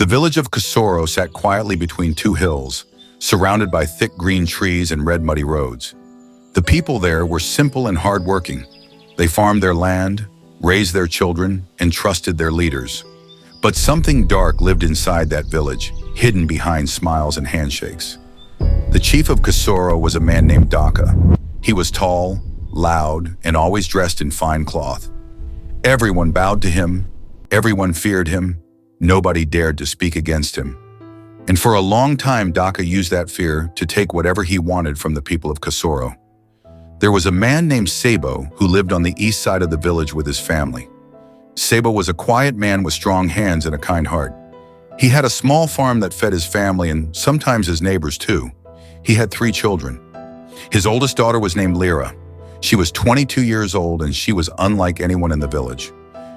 The village of Casorro sat quietly between two hills, surrounded by thick green trees and red muddy roads. The people there were simple and hardworking. They farmed their land, raised their children, and trusted their leaders. But something dark lived inside that village, hidden behind smiles and handshakes. The chief of Casorro was a man named Daka. He was tall, loud, and always dressed in fine cloth. Everyone bowed to him, everyone feared him, nobody dared to speak against him. And for a long time, Daka used that fear to take whatever he wanted from the people of Casorro. There was a man named Sabo who lived on the east side of the village with his family. Sabo was a quiet man with strong hands and a kind heart. He had a small farm that fed his family and sometimes his neighbors too. He had 3 children. His oldest daughter was named Lra. She was 22 years old and she was unlike anyone in the village.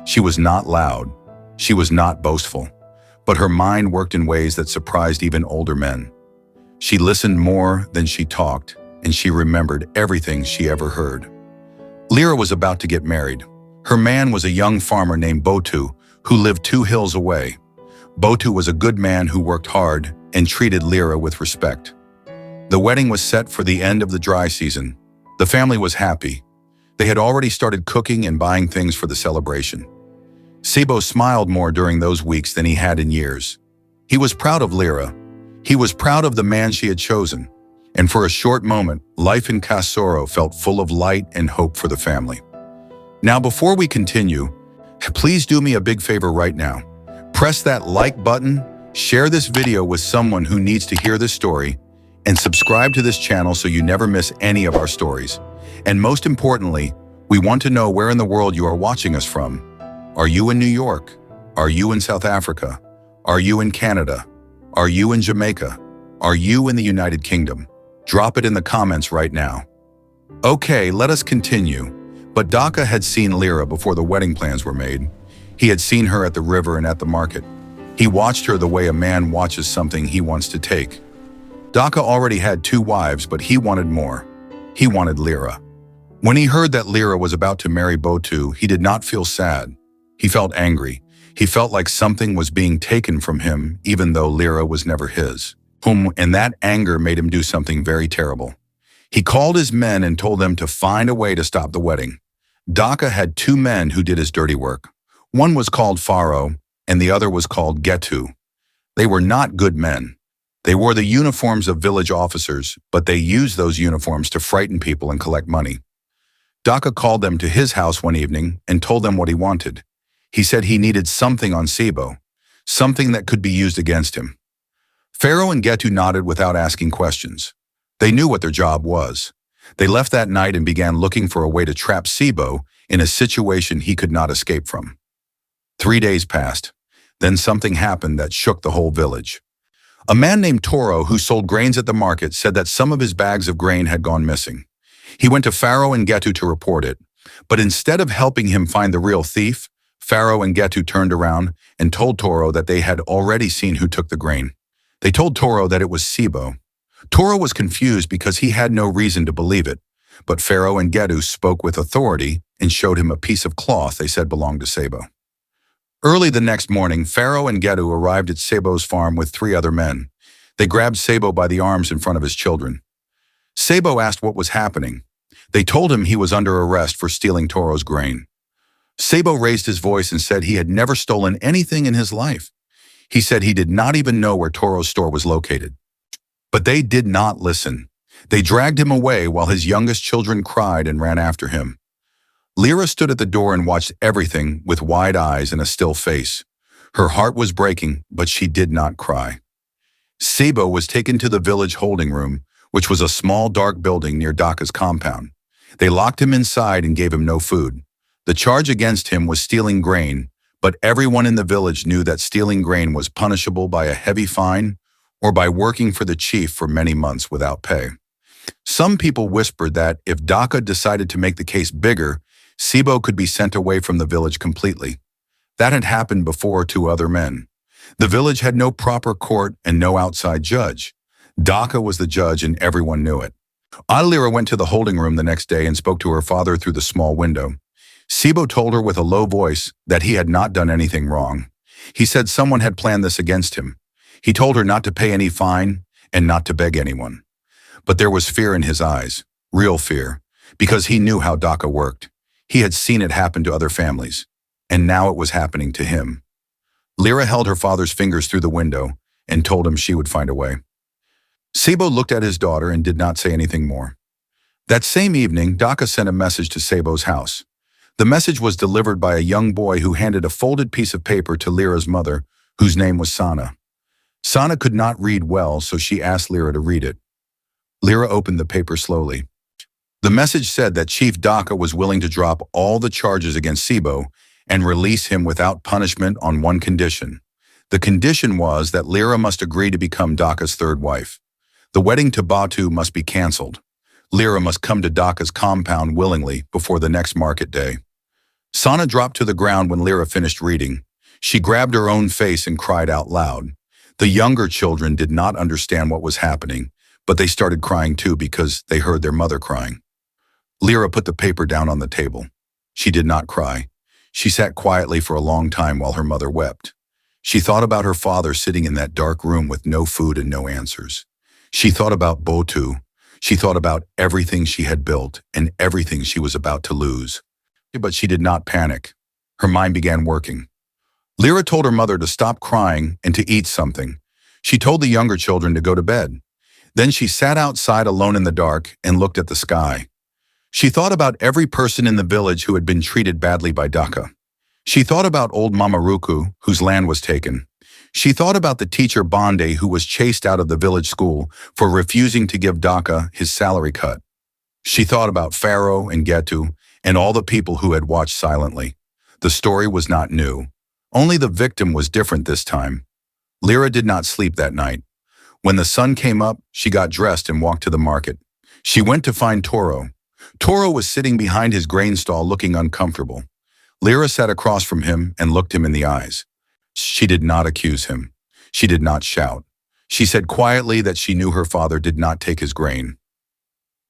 She was not loud. She was not boastful. But her mind worked in ways that surprised even older men. She listened more than she talked, and she remembered everything she ever heard. Lra was about to get married. Her man was a young farmer named Botu, who lived 2 hills away. Botu was a good man who worked hard and treated Lra with respect. The wedding was set for the end of the dry season. The family was happy. They had already started cooking and buying things for the celebration. Sabo smiled more during those weeks than he had in years. He was proud of Lra. He was proud of the man she had chosen. And for a short moment, life in Casorro felt full of light and hope for the family. Now, before we continue, please do me a big favor right now. Press that like button, share this video with someone who needs to hear this story, and subscribe to this channel so you never miss any of our stories. And most importantly, we want to know where in the world you are watching us from. Are you in New York? Are you in South Africa? Are you in Canada? Are you in Jamaica? Are you in the United Kingdom? Drop it in the comments right now. Okay, let us continue. But Daka had seen Lra before the wedding plans were made. He had seen her at the river and at the market. He watched her the way a man watches something he wants to take. Daka already had 2 wives, but he wanted more. He wanted Lra. When he heard that Lra was about to marry Botu, he did not feel sad. He felt angry. He felt like something was being taken from him, even though Lra was never his. And that anger made him do something very terrible. He called his men and told them to find a way to stop the wedding. Daka had 2 men who did his dirty work. One was called Pharaoh, and the other was called Getu. They were not good men. They wore the uniforms of village officers, but they used those uniforms to frighten people and collect money. Daka called them to his house one evening and told them what he wanted. He said he needed something on Sabo, something that could be used against him. Pharaoh and Getu nodded without asking questions. They knew what their job was. They left that night and began looking for a way to trap Sabo in a situation he could not escape from. 3 days passed. Then something happened that shook the whole village. A man named Toro, who sold grains at the market, said that some of his bags of grain had gone missing. He went to Pharaoh and Getu to report it, but instead of helping him find the real thief, Pharaoh and Getu turned around and told Toro that they had already seen who took the grain. They told Toro that it was Sabo. Toro was confused because he had no reason to believe it, but Pharaoh and Getu spoke with authority and showed him a piece of cloth they said belonged to Sabo. Early the next morning, Pharaoh and Getu arrived at Sabo's farm with 3 other men. They grabbed Sabo by the arms in front of his children. Sabo asked what was happening. They told him he was under arrest for stealing Toro's grain. Sabo raised his voice and said he had never stolen anything in his life. He said he did not even know where Toro's store was located. But they did not listen. They dragged him away while his youngest children cried and ran after him. Lra stood at the door and watched everything with wide eyes and a still face. Her heart was breaking, but she did not cry. Sabo was taken to the village holding room, which was a small dark building near Daka's compound. They locked him inside and gave him no food. The charge against him was stealing grain, but everyone in the village knew that stealing grain was punishable by a heavy fine or by working for the chief for many months without pay. Some people whispered that if Daka decided to make the case bigger, Sabo could be sent away from the village completely. That had happened before to other men. The village had no proper court and no outside judge. Daka was the judge and everyone knew it. Lra went to the holding room the next day and spoke to her father through the small window. Sabo told her with a low voice that he had not done anything wrong. He said someone had planned this against him. He told her not to pay any fine and not to beg anyone. But there was fear in his eyes, real fear, because he knew how Daka worked. He had seen it happen to other families, and now it was happening to him. Lra held her father's fingers through the window and told him she would find a way. Sabo looked at his daughter and did not say anything more. That same evening, Daka sent a message to Sabo's house. The message was delivered by a young boy who handed a folded piece of paper to Lra's mother, whose name was Sana. Sana could not read well, so she asked Lra to read it. Lra opened the paper slowly. The message said that Chief Daka was willing to drop all the charges against Sabo and release him without punishment on one condition. The condition was that Lra must agree to become Daka's third wife. The wedding to Batu must be cancelled. Lra must come to Daka's compound willingly before the next market day. Sana dropped to the ground when Lra finished reading. She grabbed her own face and cried out loud. The younger children did not understand what was happening, but they started crying too because they heard their mother crying. Lra put the paper down on the table. She did not cry. She sat quietly for a long time while her mother wept. She thought about her father sitting in that dark room with no food and no answers. She thought about Batu. She thought about everything she had built and everything she was about to lose. But she did not panic. Her mind began working. Lra told her mother to stop crying and to eat something. She told the younger children to go to bed. Then she sat outside alone in the dark and looked at the sky. She thought about every person in the village who had been treated badly by Daka. She thought about old Mama Ruku, whose land was taken. She thought about the teacher Bande, who was chased out of the village school for refusing to give Daka his salary cut. She thought about Pharaoh and Getu and all the people who had watched silently. The story was not new. Only the victim was different this time. Lra did not sleep that night. When the sun came up, she got dressed and walked to the market. She went to find Toro. Toro was sitting behind his grain stall looking uncomfortable. Lra sat across from him and looked him in the eyes. She did not accuse him. She did not shout. She said quietly that she knew her father did not take his grain.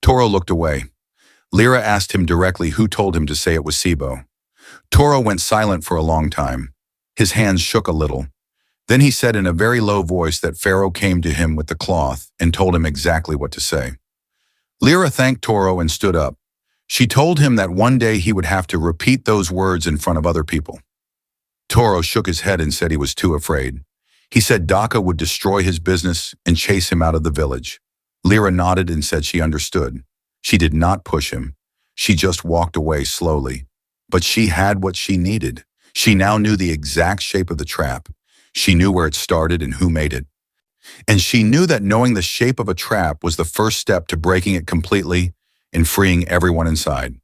Toro looked away. Lra asked him directly who told him to say it was Sabo. Toro went silent for a long time. His hands shook a little. Then he said in a very low voice that Pharaoh came to him with the cloth and told him exactly what to say. Lra thanked Toro and stood up. She told him that one day he would have to repeat those words in front of other people. Toro shook his head and said he was too afraid. He said Daka would destroy his business and chase him out of the village. Lra nodded and said she understood. She did not push him. She just walked away slowly. But she had what she needed. She now knew the exact shape of the trap. She knew where it started and who made it. And she knew that knowing the shape of a trap was the first step to breaking it completely and freeing everyone inside.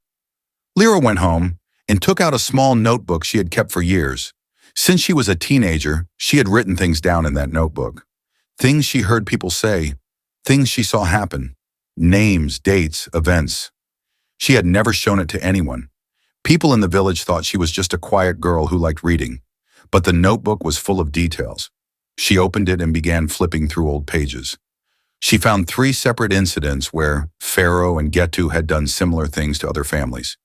Lra went home and took out a small notebook she had kept for years. Since she was a teenager, she had written things down in that notebook. Things she heard people say, things she saw happen, names, dates, events. She had never shown it to anyone. People in the village thought she was just a quiet girl who liked reading, but the notebook was full of details. She opened it and began flipping through old pages. She found 3 separate incidents where Pharaoh and Getu had done similar things to other families.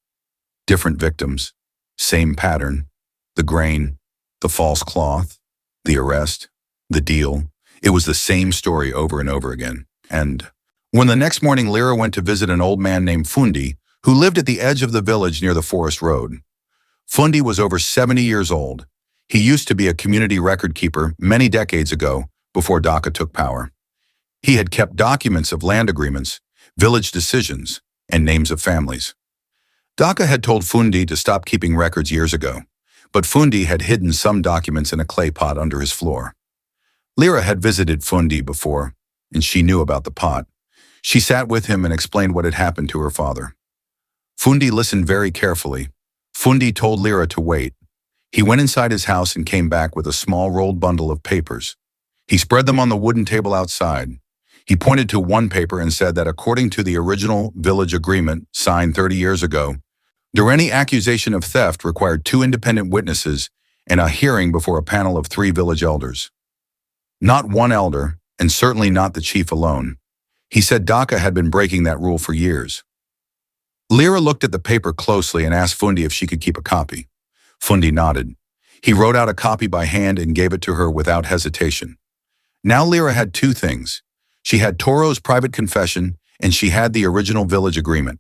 Different victims, same pattern, the grain, the false cloth, the arrest, the deal. It was the same story over and over again. And when the next morning Lra went to visit an old man named Fundi, who lived at the edge of the village near the forest road. Fundi was over 70 years old. He used to be a community record keeper many decades ago, before Daka took power. He had kept documents of land agreements, village decisions, and names of families. Daka had told Fundi to stop keeping records years ago, but Fundi had hidden some documents in a clay pot under his floor. Lra had visited Fundi before, and she knew about the pot. She sat with him and explained what had happened to her father. Fundi listened very carefully. Fundi told Lra to wait. He went inside his house and came back with a small rolled bundle of papers. He spread them on the wooden table outside. He pointed to one paper and said that according to the original village agreement signed 30 years ago, any accusation of theft required 2 independent witnesses and a hearing before a panel of 3 village elders. Not one elder, and certainly not the chief alone. He said Daka had been breaking that rule for years. Lra looked at the paper closely and asked Fundi if she could keep a copy. Fundi nodded. He wrote out a copy by hand and gave it to her without hesitation. Now Lra had two things. She had Toro's private confession and she had the original village agreement.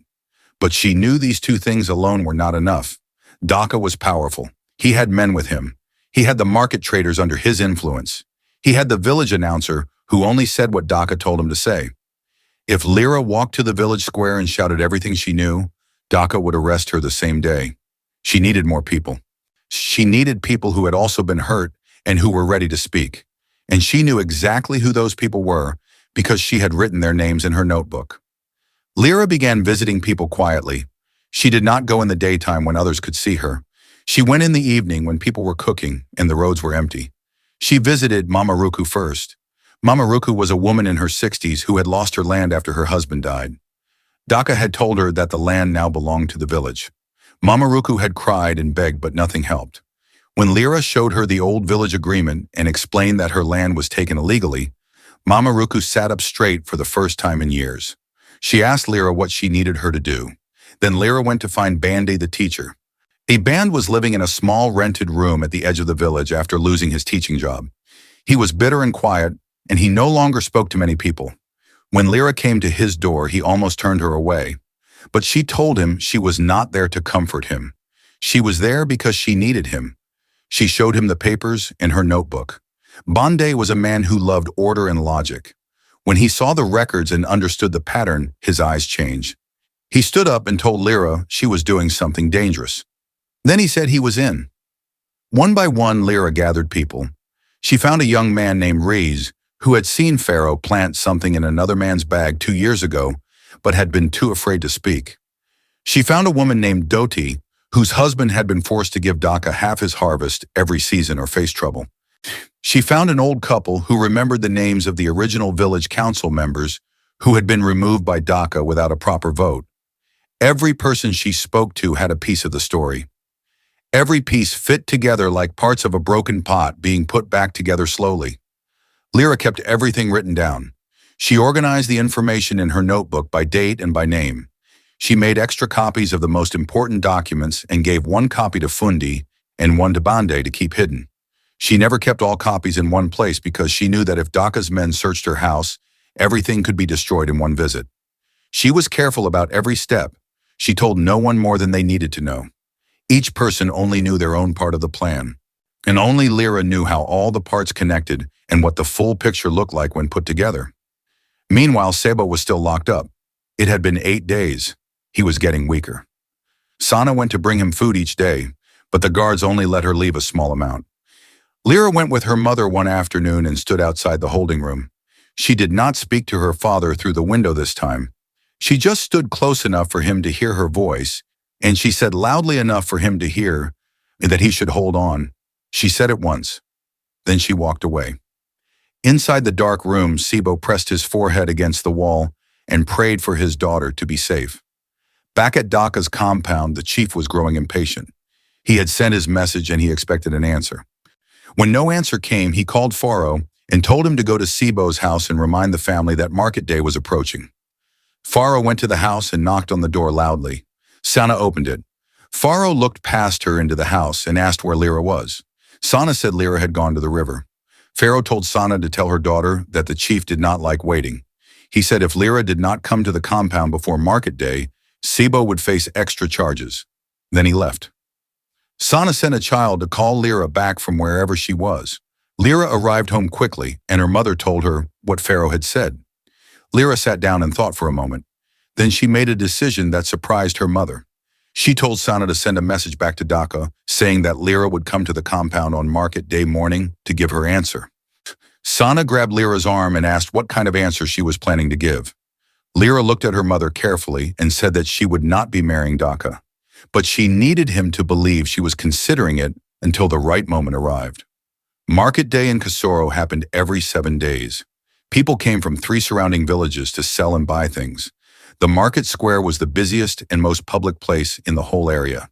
But she knew these two things alone were not enough. Daka was powerful. He had men with him. He had the market traders under his influence. He had the village announcer who only said what Daka told him to say. If Lra walked to the village square and shouted everything she knew, Daka would arrest her the same day. She needed more people. She needed people who had also been hurt and who were ready to speak. And she knew exactly who those people were because she had written their names in her notebook. Lra began visiting people quietly. She did not go in the daytime when others could see her. She went in the evening when people were cooking and the roads were empty. She visited Mama Ruku first. Mama Ruku was a woman in her 60s who had lost her land after her husband died. Daka had told her that the land now belonged to the village. Mama Ruku had cried and begged, but nothing helped. When Lra showed her the old village agreement and explained that her land was taken illegally, Mama Ruku sat up straight for the first time in years. She asked Lra what she needed her to do. Then Lra went to find Bandi the teacher. Band was living in a small rented room at the edge of the village after losing his teaching job. He was bitter and quiet, and he no longer spoke to many people. When Lra came to his door, he almost turned her away. But she told him she was not there to comfort him. She was there because she needed him. She showed him the papers and her notebook. Bandi was a man who loved order and logic. When he saw the records and understood the pattern, his eyes changed. He stood up and told Lra she was doing something dangerous. Then he said he was in. One by one, Lra gathered people. She found a young man named Rees, who had seen Pharaoh plant something in another man's bag 2 years ago, but had been too afraid to speak. She found a woman named Doti, whose husband had been forced to give Daka half his harvest every season or face trouble. She found an old couple who remembered the names of the original village council members who had been removed by Daka without a proper vote. Every person she spoke to had a piece of the story. Every piece fit together like parts of a broken pot being put back together slowly. Lra kept everything written down. She organized the information in her notebook by date and by name. She made extra copies of the most important documents and gave one copy to Fundi and one to Bandi to keep hidden. She never kept all copies in one place because she knew that if Daka's men searched her house, everything could be destroyed in one visit. She was careful about every step. She told no one more than they needed to know. Each person only knew their own part of the plan. And only Lra knew how all the parts connected and what the full picture looked like when put together. Meanwhile, Sabo was still locked up. It had been 8 days. He was getting weaker. Sana went to bring him food each day, but the guards only let her leave a small amount. Lra went with her mother one afternoon and stood outside the holding room. She did not speak to her father through the window this time. She just stood close enough for him to hear her voice, and she said loudly enough for him to hear that he should hold on. She said it once. Then she walked away. Inside the dark room, Sabo pressed his forehead against the wall and prayed for his daughter to be safe. Back at Daka's compound, the chief was growing impatient. He had sent his message and he expected an answer. When no answer came, he called Pharaoh and told him to go to Sabo's house and remind the family that market day was approaching. Pharaoh went to the house and knocked on the door loudly. Sana opened it. Pharaoh looked past her into the house and asked where Lra was. Sana said Lra had gone to the river. Pharaoh told Sana to tell her daughter that the chief did not like waiting. He said if Lra did not come to the compound before market day, Sabo would face extra charges. Then he left. Sana sent a child to call Lra back from wherever she was. Lra arrived home quickly, and her mother told her what Pharaoh had said. Lra sat down and thought for a moment. Then she made a decision that surprised her mother. She told Sana to send a message back to Daka, saying that Lra would come to the compound on market day morning to give her answer. Sana grabbed Lra's arm and asked what kind of answer she was planning to give. Lra looked at her mother carefully and said that she would not be marrying Daka, but she needed him to believe she was considering it until the right moment arrived. Market day in Casorro happened every 7 days. People came from 3 surrounding villages to sell and buy things. The market square was the busiest and most public place in the whole area.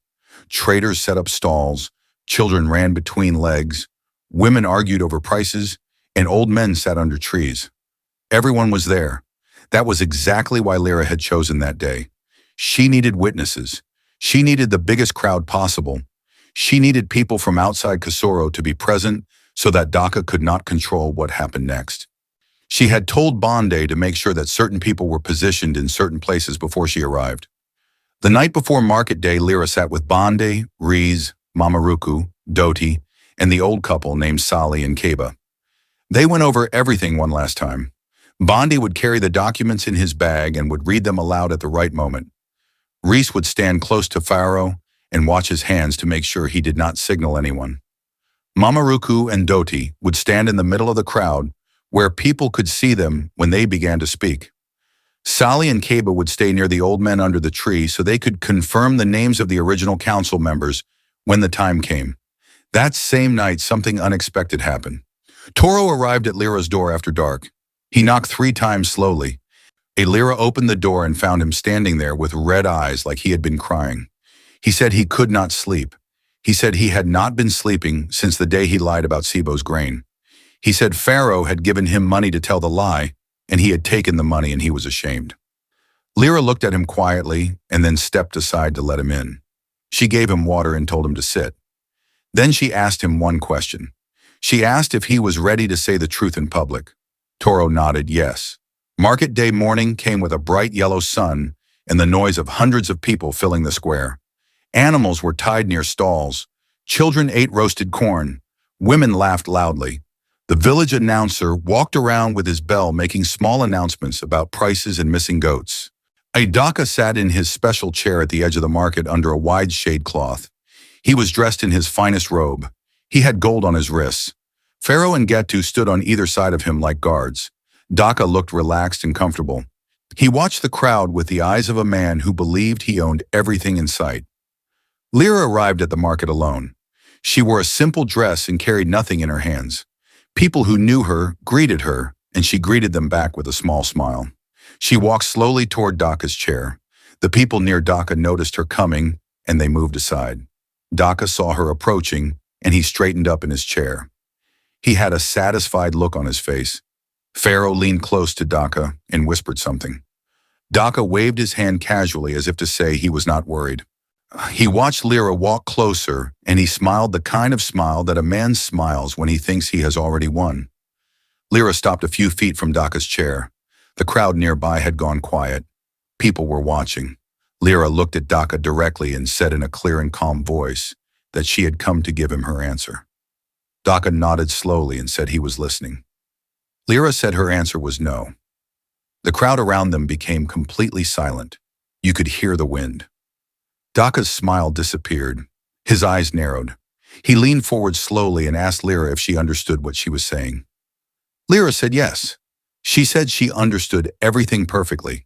Traders set up stalls, children ran between legs, women argued over prices, and old men sat under trees. Everyone was there. That was exactly why Lra had chosen that day. She needed witnesses. She needed the biggest crowd possible. She needed people from outside Casorro to be present so that Daka could not control what happened next. She had told Bonde to make sure that certain people were positioned in certain places before she arrived. The night before market day, Lra sat with Bonde, Rees, Mamaruku, Doti, and the old couple named Sali and Keba. They went over everything one last time. Bonde would carry the documents in his bag and would read them aloud at the right moment. Rees would stand close to Pharaoh and watch his hands to make sure he did not signal anyone. Mamaruku and Doti would stand in the middle of the crowd where people could see them when they began to speak. Sali and Keba would stay near the old men under the tree so they could confirm the names of the original council members when the time came. That same night, something unexpected happened. Toro arrived at Lra's door after dark. He knocked 3 times slowly. Lra opened the door and found him standing there with red eyes like he had been crying. He said he could not sleep. He said he had not been sleeping since the day he lied about Sibo's grain. He said Pharaoh had given him money to tell the lie, and he had taken the money and he was ashamed. Lra looked at him quietly and then stepped aside to let him in. She gave him water and told him to sit. Then she asked him one question. She asked if he was ready to say the truth in public. Toro nodded yes. Market day morning came with a bright yellow sun and the noise of hundreds of people filling the square. Animals were tied near stalls. Children ate roasted corn. Women laughed loudly. The village announcer walked around with his bell making small announcements about prices and missing goats. Daka sat in his special chair at the edge of the market under a wide shade cloth. He was dressed in his finest robe. He had gold on his wrists. Pharaoh and Getu stood on either side of him like guards. Daka looked relaxed and comfortable. He watched the crowd with the eyes of a man who believed he owned everything in sight. Lra arrived at the market alone. She wore a simple dress and carried nothing in her hands. People who knew her greeted her, and she greeted them back with a small smile. She walked slowly toward Daka's chair. The people near Daka noticed her coming, and they moved aside. Daka saw her approaching, and he straightened up in his chair. He had a satisfied look on his face. Pharaoh leaned close to Daka and whispered something. Daka waved his hand casually as if to say he was not worried. He watched Lra walk closer, and he smiled the kind of smile that a man smiles when he thinks he has already won. Lra stopped a few feet from Daka's chair. The crowd nearby had gone quiet. People were watching. Lra looked at Daka directly and said in a clear and calm voice that she had come to give him her answer. Daka nodded slowly and said he was listening. Lra said her answer was no. The crowd around them became completely silent. You could hear the wind. Daka's smile disappeared. His eyes narrowed. He leaned forward slowly and asked Lra if she understood what she was saying. Lra said yes. She said she understood everything perfectly.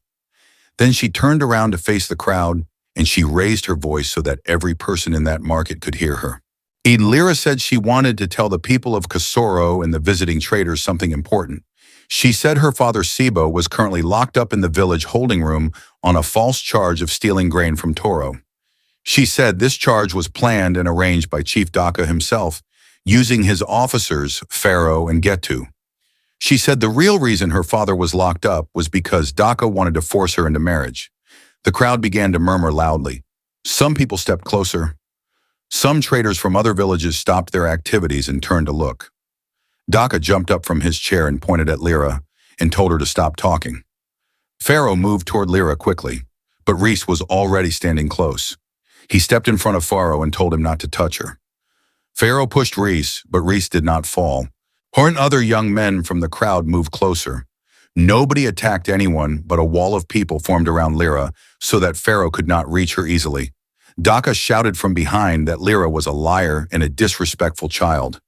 Then she turned around to face the crowd, and she raised her voice so that every person in that market could hear her. Lra said she wanted to tell the people of Casorro and the visiting traders something important. She said her father Sabo was currently locked up in the village holding room on a false charge of stealing grain from Toro. She said this charge was planned and arranged by Chief Daka himself, using his officers, Pharaoh and Getu. She said the real reason her father was locked up was because Daka wanted to force her into marriage. The crowd began to murmur loudly. Some people stepped closer. Some traders from other villages stopped their activities and turned to look. Daka jumped up from his chair and pointed at Lra and told her to stop talking. Pharaoh moved toward Lra quickly, but Rees was already standing close. He stepped in front of Pharaoh and told him not to touch her. Pharaoh pushed Rees, but Rees did not fall. Her and other young men from the crowd moved closer. Nobody attacked anyone, but a wall of people formed around Lra so that Pharaoh could not reach her easily. Daka shouted from behind that Lra was a liar and a disrespectful child.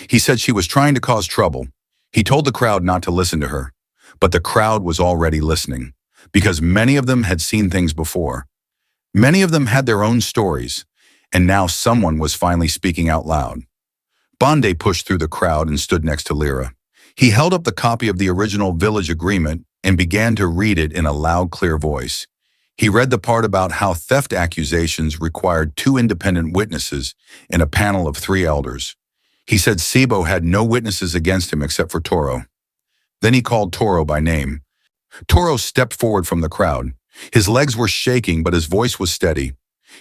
He said she was trying to cause trouble. He told the crowd not to listen to her, but the crowd was already listening, because many of them had seen things before. Many of them had their own stories, and now someone was finally speaking out loud. Bonde pushed through the crowd and stood next to Lra. He held up the copy of the original village agreement and began to read it in a loud, clear voice. He read the part about how theft accusations required 2 independent witnesses and a panel of 3 elders. He said Sabo had no witnesses against him except for Toro. Then he called Toro by name. Toro stepped forward from the crowd. His legs were shaking, but his voice was steady.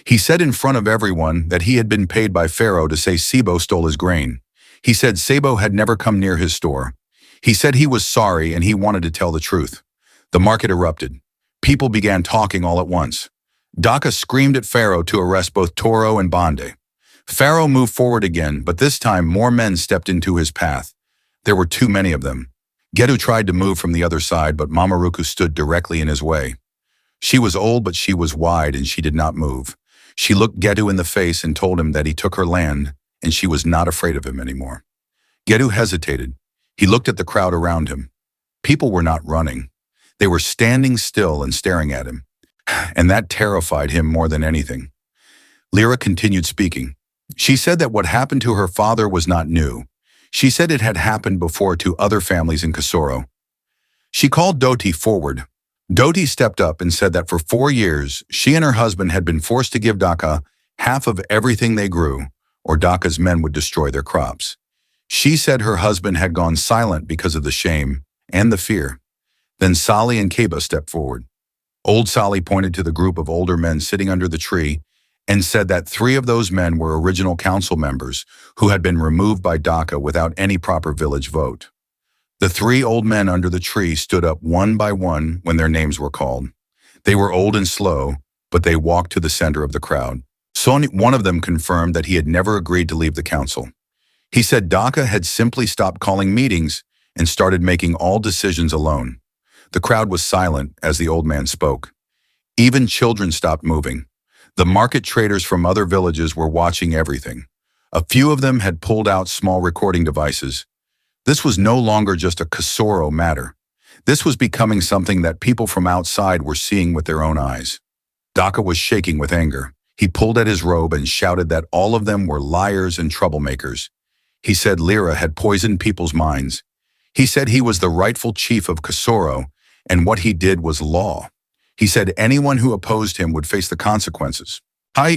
He said in front of everyone that he had been paid by Pharaoh to say Sabo stole his grain. He said Sabo had never come near his store. He said he was sorry and he wanted to tell the truth. The market erupted. People began talking all at once. Daka screamed at Pharaoh to arrest both Toro and Bande. Pharaoh moved forward again, but this time more men stepped into his path. There were too many of them. Getu tried to move from the other side, but Mamaruku stood directly in his way. She was old, but she was wide, and she did not move. She looked Getu in the face and told him that he took her land, and she was not afraid of him anymore. Getu hesitated. He looked at the crowd around him. People were not running. They were standing still and staring at him, and that terrified him more than anything. Lra continued speaking. She said that what happened to her father was not new. She said it had happened before to other families in Casorro. She called Doti forward. Doti stepped up and said that for 4 years, she and her husband had been forced to give Daka half of everything they grew, or Daka's men would destroy their crops. She said her husband had gone silent because of the shame and the fear. Then Sali and Keba stepped forward. Old Sali pointed to the group of older men sitting under the tree and said that 3 of those men were original council members who had been removed by Daka without any proper village vote. The 3 old men under the tree stood up one by one when their names were called. They were old and slow, but they walked to the center of the crowd. One of them confirmed that he had never agreed to leave the council. He said Daka had simply stopped calling meetings and started making all decisions alone. The crowd was silent as the old man spoke. Even children stopped moving. The market traders from other villages were watching everything. A few of them had pulled out small recording devices. This was no longer just a Casorro matter. This was becoming something that people from outside were seeing with their own eyes. Daka was shaking with anger. He pulled at his robe and shouted that all of them were liars and troublemakers. He said Lra had poisoned people's minds. He said he was the rightful chief of Casorro, and what he did was law. He said anyone who opposed him would face the consequences.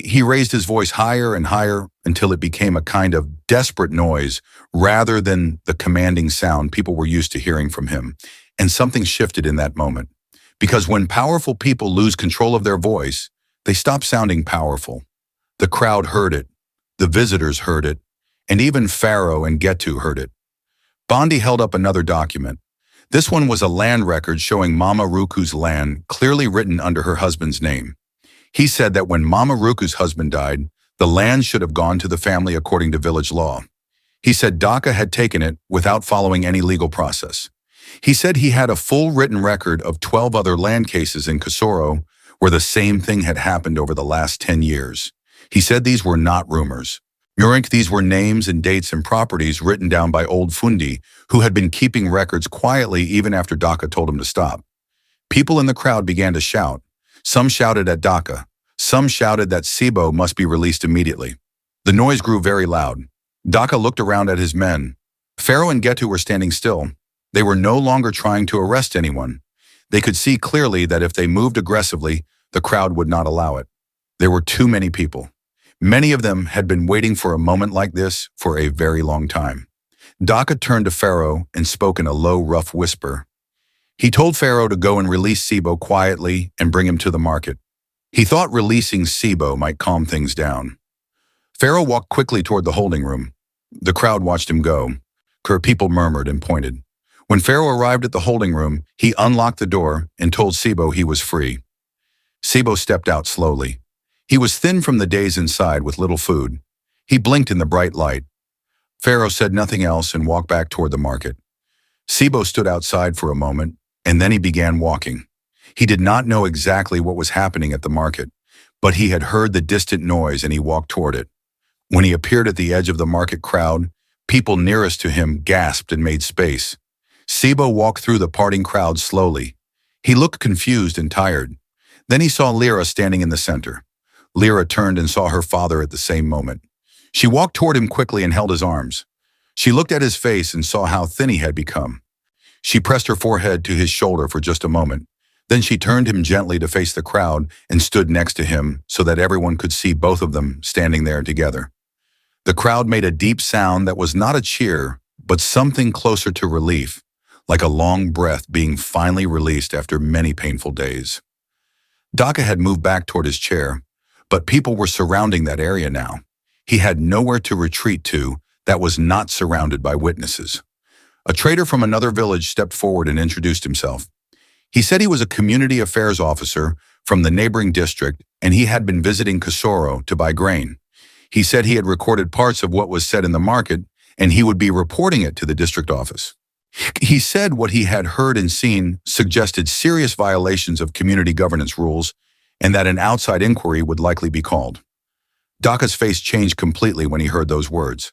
He raised his voice higher and higher until it became a kind of desperate noise rather than the commanding sound people were used to hearing from him. And something shifted in that moment. Because when powerful people lose control of their voice, they stop sounding powerful. The crowd heard it, the visitors heard it, and even Pharaoh and Getu heard it. Bondi held up another document. This one was a land record showing Mama Ruku's land clearly written under her husband's name. He said that when Mama Ruku's husband died, the land should have gone to the family according to village law. He said Daka had taken it without following any legal process. He said he had a full written record of 12 other land cases in Casorro where the same thing had happened over the last 10 years. He said these were not rumors. These were names and dates and properties written down by old Fundi who had been keeping records quietly even after Daka told him to stop. People in the crowd began to shout. Some shouted at Daka. Some shouted that Sabo must be released immediately. The noise grew very loud. Daka looked around at his men. Pharaoh and Getu were standing still. They were no longer trying to arrest anyone. They could see clearly that if they moved aggressively, the crowd would not allow it. There were too many people. Many of them had been waiting for a moment like this for a very long time. Daka turned to Pharaoh and spoke in a low, rough whisper. He told Pharaoh to go and release Sabo quietly and bring him to the market. He thought releasing Sabo might calm things down. Pharaoh walked quickly toward the holding room. The crowd watched him go. People murmured and pointed. When Pharaoh arrived at the holding room, he unlocked the door and told Sabo he was free. Sabo stepped out slowly. He was thin from the days inside with little food. He blinked in the bright light. Pharaoh said nothing else and walked back toward the market. Sabo stood outside for a moment, and then he began walking. He did not know exactly what was happening at the market, but he had heard the distant noise and he walked toward it. When he appeared at the edge of the market crowd, people nearest to him gasped and made space. Sabo walked through the parting crowd slowly. He looked confused and tired. Then he saw Lra standing in the center. Lra turned and saw her father at the same moment. She walked toward him quickly and held his arms. She looked at his face and saw how thin he had become. She pressed her forehead to his shoulder for just a moment. Then she turned him gently to face the crowd and stood next to him so that everyone could see both of them standing there together. The crowd made a deep sound that was not a cheer, but something closer to relief, like a long breath being finally released after many painful days. Daka had moved back toward his chair. But people were surrounding that area now. He had nowhere to retreat to that was not surrounded by witnesses. A trader from another village stepped forward and introduced himself. He said he was a community affairs officer from the neighboring district and he had been visiting Casorro to buy grain. He said he had recorded parts of what was said in the market and he would be reporting it to the district office. He said what he had heard and seen suggested serious violations of community governance rules and that an outside inquiry would likely be called. Daka's face changed completely when he heard those words.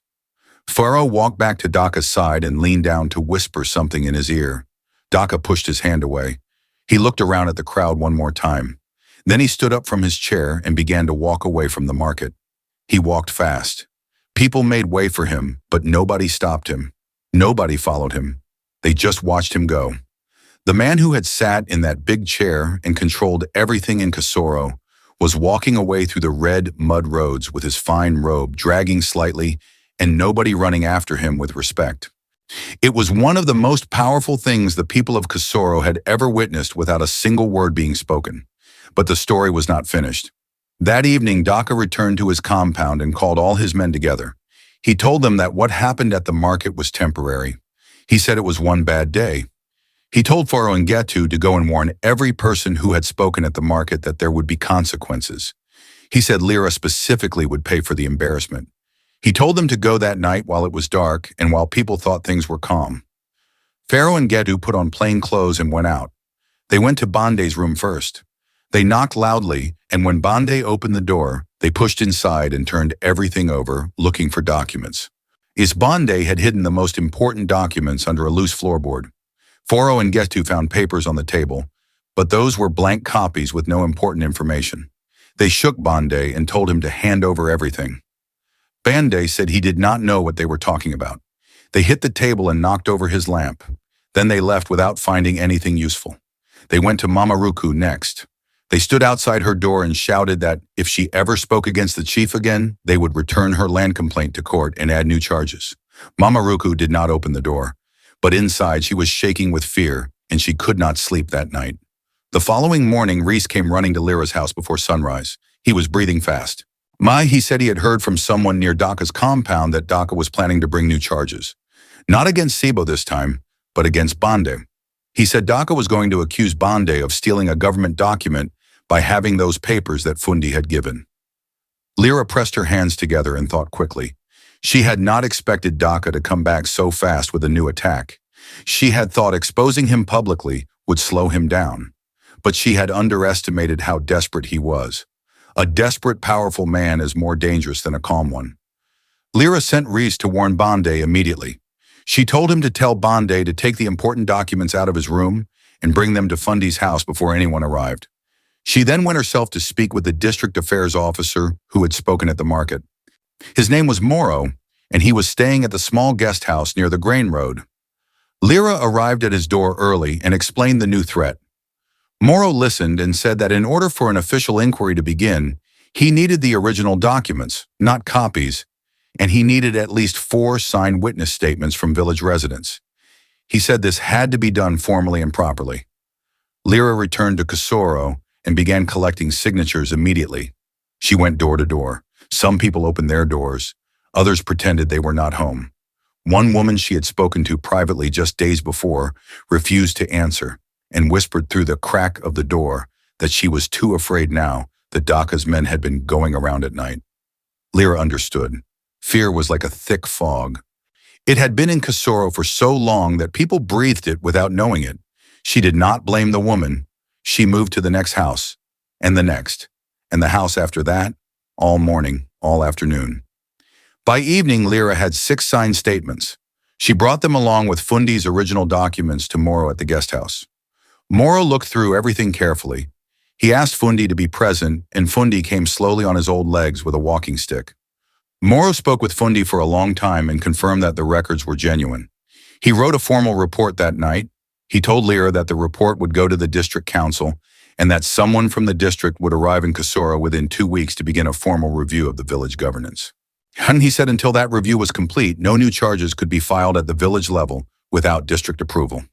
Pharaoh walked back to Daka's side and leaned down to whisper something in his ear. Daka pushed his hand away. He looked around at the crowd one more time. Then he stood up from his chair and began to walk away from the market. He walked fast. People made way for him, but nobody stopped him. Nobody followed him. They just watched him go. The man who had sat in that big chair and controlled everything in Casorro was walking away through the red mud roads with his fine robe dragging slightly and nobody running after him with respect. It was one of the most powerful things the people of Casorro had ever witnessed without a single word being spoken. But the story was not finished. That evening, Daka returned to his compound and called all his men together. He told them that what happened at the market was temporary. He said it was one bad day. He told Pharaoh and Getu to go and warn every person who had spoken at the market that there would be consequences. He said Lra specifically would pay for the embarrassment. He told them to go that night while it was dark and while people thought things were calm. Pharaoh and Getu put on plain clothes and went out. They went to Bande's room first. They knocked loudly, and when Bande opened the door, they pushed inside and turned everything over, looking for documents. Bande had hidden the most important documents under a loose floorboard. Pharaoh and Getu found papers on the table, but those were blank copies with no important information. They shook Bande and told him to hand over everything. Bande said he did not know what they were talking about. They hit the table and knocked over his lamp. Then they left without finding anything useful. They went to Mama Ruku next. They stood outside her door and shouted that if she ever spoke against the chief again, they would return her land complaint to court and add new charges. Mama Ruku did not open the door, but inside she was shaking with fear and she could not sleep that night. The following morning, Reese came running to Lra's house before sunrise. He was breathing fast. He said he had heard from someone near Daka's compound that Daka was planning to bring new charges. Not against Sabo this time, but against Bande. He said Daka was going to accuse Bande of stealing a government document by having those papers that Fundi had given. Lra pressed her hands together and thought quickly. She had not expected Daka to come back so fast with a new attack. She had thought exposing him publicly would slow him down, but she had underestimated how desperate he was. A desperate, powerful man is more dangerous than a calm one. Lra sent Reese to warn Bande immediately. She told him to tell Bande to take the important documents out of his room and bring them to Fundi's house before anyone arrived. She then went herself to speak with the district affairs officer who had spoken at the market. His name was Moro, and he was staying at the small guest house near the grain road. Lra arrived at his door early and explained the new threat. Moro listened and said that in order for an official inquiry to begin, he needed the original documents, not copies, and he needed at least 4 signed witness statements from village residents. He said this had to be done formally and properly. Lra returned to Casorro and began collecting signatures immediately. She went door to door. Some people opened their doors. Others pretended they were not home. One woman she had spoken to privately just days before refused to answer and whispered through the crack of the door that she was too afraid now that Daka's men had been going around at night. Lra understood. Fear was like a thick fog. It had been in Casorro for so long that people breathed it without knowing it. She did not blame the woman. She moved to the next house, and the house after that, all morning, all afternoon. By evening, Lra had 6 signed statements. She brought them along with Fundi's original documents to Moro at the guest house. Moro looked through everything carefully. He asked Fundi to be present, and Fundi came slowly on his old legs with a walking stick. Moro spoke with Fundi for a long time and confirmed that the records were genuine. He wrote a formal report that night. He told Lra that the report would go to the district council and that someone from the district would arrive in Casorro within 2 weeks to begin a formal review of the village governance. And he said until that review was complete, no new charges could be filed at the village level without district approval.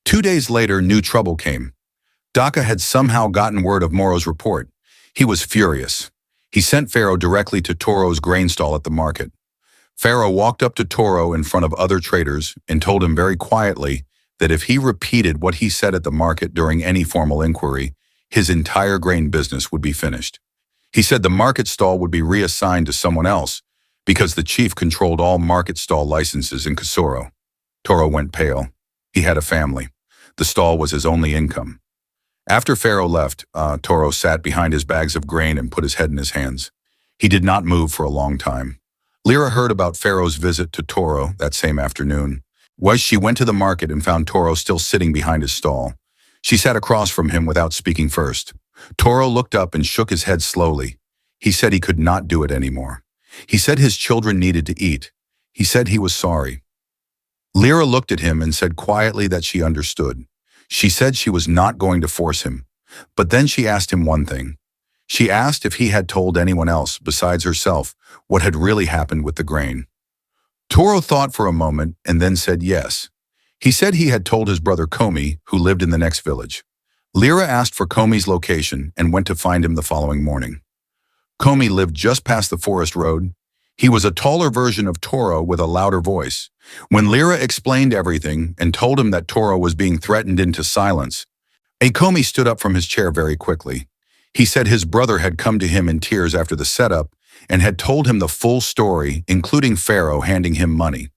2 days later, new trouble came. Daka had somehow gotten word of Moro's report. He was furious. He sent Pharaoh directly to Toro's grain stall at the market. Pharaoh walked up to Toro in front of other traders and told him very quietly that if he repeated what he said at the market during any formal inquiry, his entire grain business would be finished. He said the market stall would be reassigned to someone else because the chief controlled all market stall licenses in Casorro. Toro went pale. He had a family. The stall was his only income. After Pharaoh left, Toro sat behind his bags of grain and put his head in his hands. He did not move for a long time. Lra heard about Pharaoh's visit to Toro that same afternoon. She went to the market and found Toro still sitting behind his stall. She sat across from him without speaking first. Toro looked up and shook his head slowly. He said he could not do it anymore. He said his children needed to eat. He said he was sorry. Lra looked at him and said quietly that she understood. She said she was not going to force him. But then she asked him one thing. She asked if he had told anyone else besides herself what had really happened with the grain. Toro thought for a moment and then said yes. He said he had told his brother Komi, who lived in the next village. Lra asked for Komi's location and went to find him the following morning. Komi lived just past the forest road. He was a taller version of Toro with a louder voice. When Lra explained everything and told him that Toro was being threatened into silence, Komi stood up from his chair very quickly. He said his brother had come to him in tears after the setup and had told him the full story, including Pharaoh handing him money.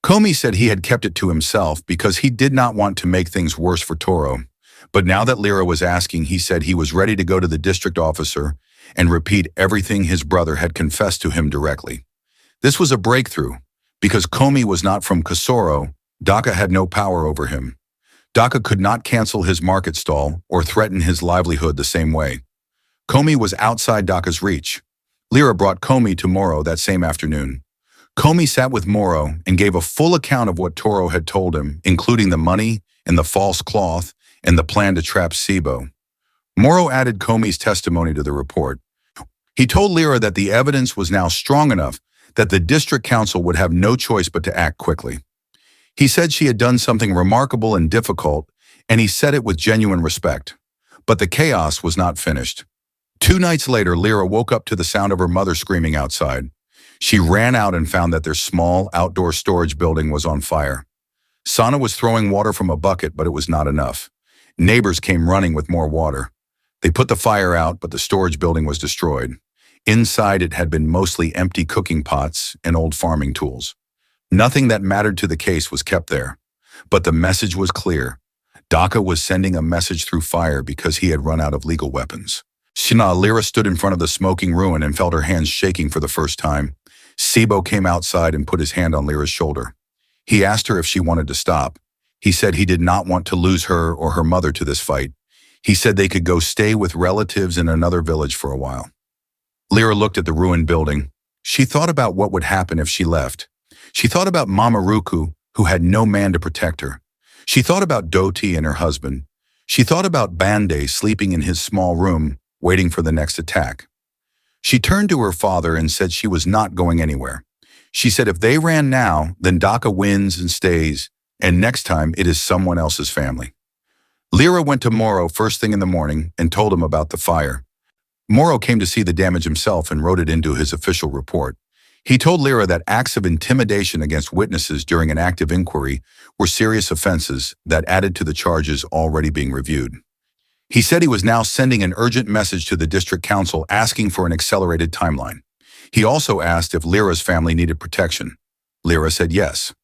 Komi said he had kept it to himself because he did not want to make things worse for Toro. But now that Lra was asking, he said he was ready to go to the district officer and repeat everything his brother had confessed to him directly. This was a breakthrough. Because Komi was not from Casorro, Daka had no power over him. Daka could not cancel his market stall or threaten his livelihood the same way. Komi was outside Daka's reach. Lra brought Komi to Moro that same afternoon. Komi sat with Moro and gave a full account of what Toro had told him, including the money and the false cloth and the plan to trap Sabo. Moro added Komi's testimony to the report. He told Lra that the evidence was now strong enough that the district council would have no choice but to act quickly. He said she had done something remarkable and difficult, and he said it with genuine respect. But the chaos was not finished. 2 nights later, Lra woke up to the sound of her mother screaming outside. She ran out and found that their small outdoor storage building was on fire. Sana was throwing water from a bucket, but it was not enough. Neighbors came running with more water. They put the fire out, but the storage building was destroyed. Inside it had been mostly empty cooking pots and old farming tools. Nothing that mattered to the case was kept there. But the message was clear. Daka was sending a message through fire because he had run out of legal weapons. Lra stood in front of the smoking ruin and felt her hands shaking for the first time. Sabo came outside and put his hand on Lra's shoulder. He asked her if she wanted to stop. He said he did not want to lose her or her mother to this fight. He said they could go stay with relatives in another village for a while. Lra looked at the ruined building. She thought about what would happen if she left. She thought about Mama Ruku, who had no man to protect her. She thought about Doti and her husband. She thought about Bande sleeping in his small room, waiting for the next attack. She turned to her father and said she was not going anywhere. She said if they ran now, then Daka wins and stays, and next time it is someone else's family. Lra went to Moro first thing in the morning and told him about the fire. Moro came to see the damage himself and wrote it into his official report. He told Lra that acts of intimidation against witnesses during an active inquiry were serious offenses that added to the charges already being reviewed. He said he was now sending an urgent message to the district council asking for an accelerated timeline. He also asked if Lra's family needed protection. Lra said yes.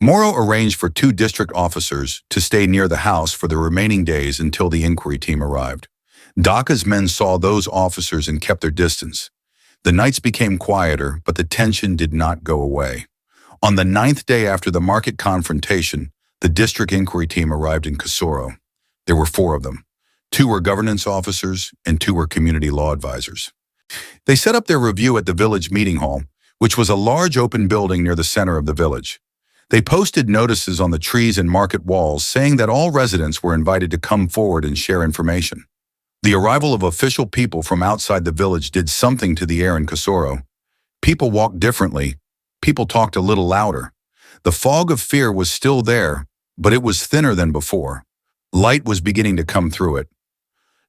Moro arranged for 2 district officers to stay near the house for the remaining days until the inquiry team arrived. Daka's men saw those officers and kept their distance. The nights became quieter, but the tension did not go away. On the 9th day after the market confrontation, the district inquiry team arrived in Casorro. There were 4 of them. 2 were governance officers and 2 were community law advisors. They set up their review at the village meeting hall, which was a large open building near the center of the village. They posted notices on the trees and market walls saying that all residents were invited to come forward and share information. The arrival of official people from outside the village did something to the air in Casorro. People walked differently. People talked a little louder. The fog of fear was still there, but it was thinner than before. Light was beginning to come through it.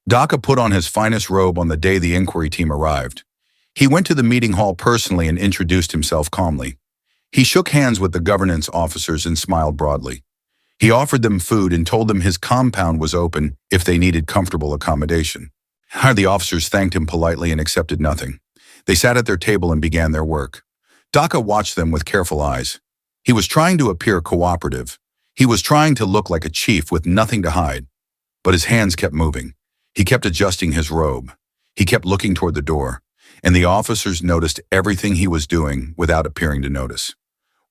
Daka put on his finest robe on the day the inquiry team arrived. He went to the meeting hall personally and introduced himself calmly. He shook hands with the governance officers and smiled broadly. He offered them food and told them his compound was open if they needed comfortable accommodation. The officers thanked him politely and accepted nothing. They sat at their table and began their work. Daka watched them with careful eyes. He was trying to appear cooperative. He was trying to look like a chief with nothing to hide. But his hands kept moving. He kept adjusting his robe. He kept looking toward the door, and the officers noticed everything he was doing without appearing to notice.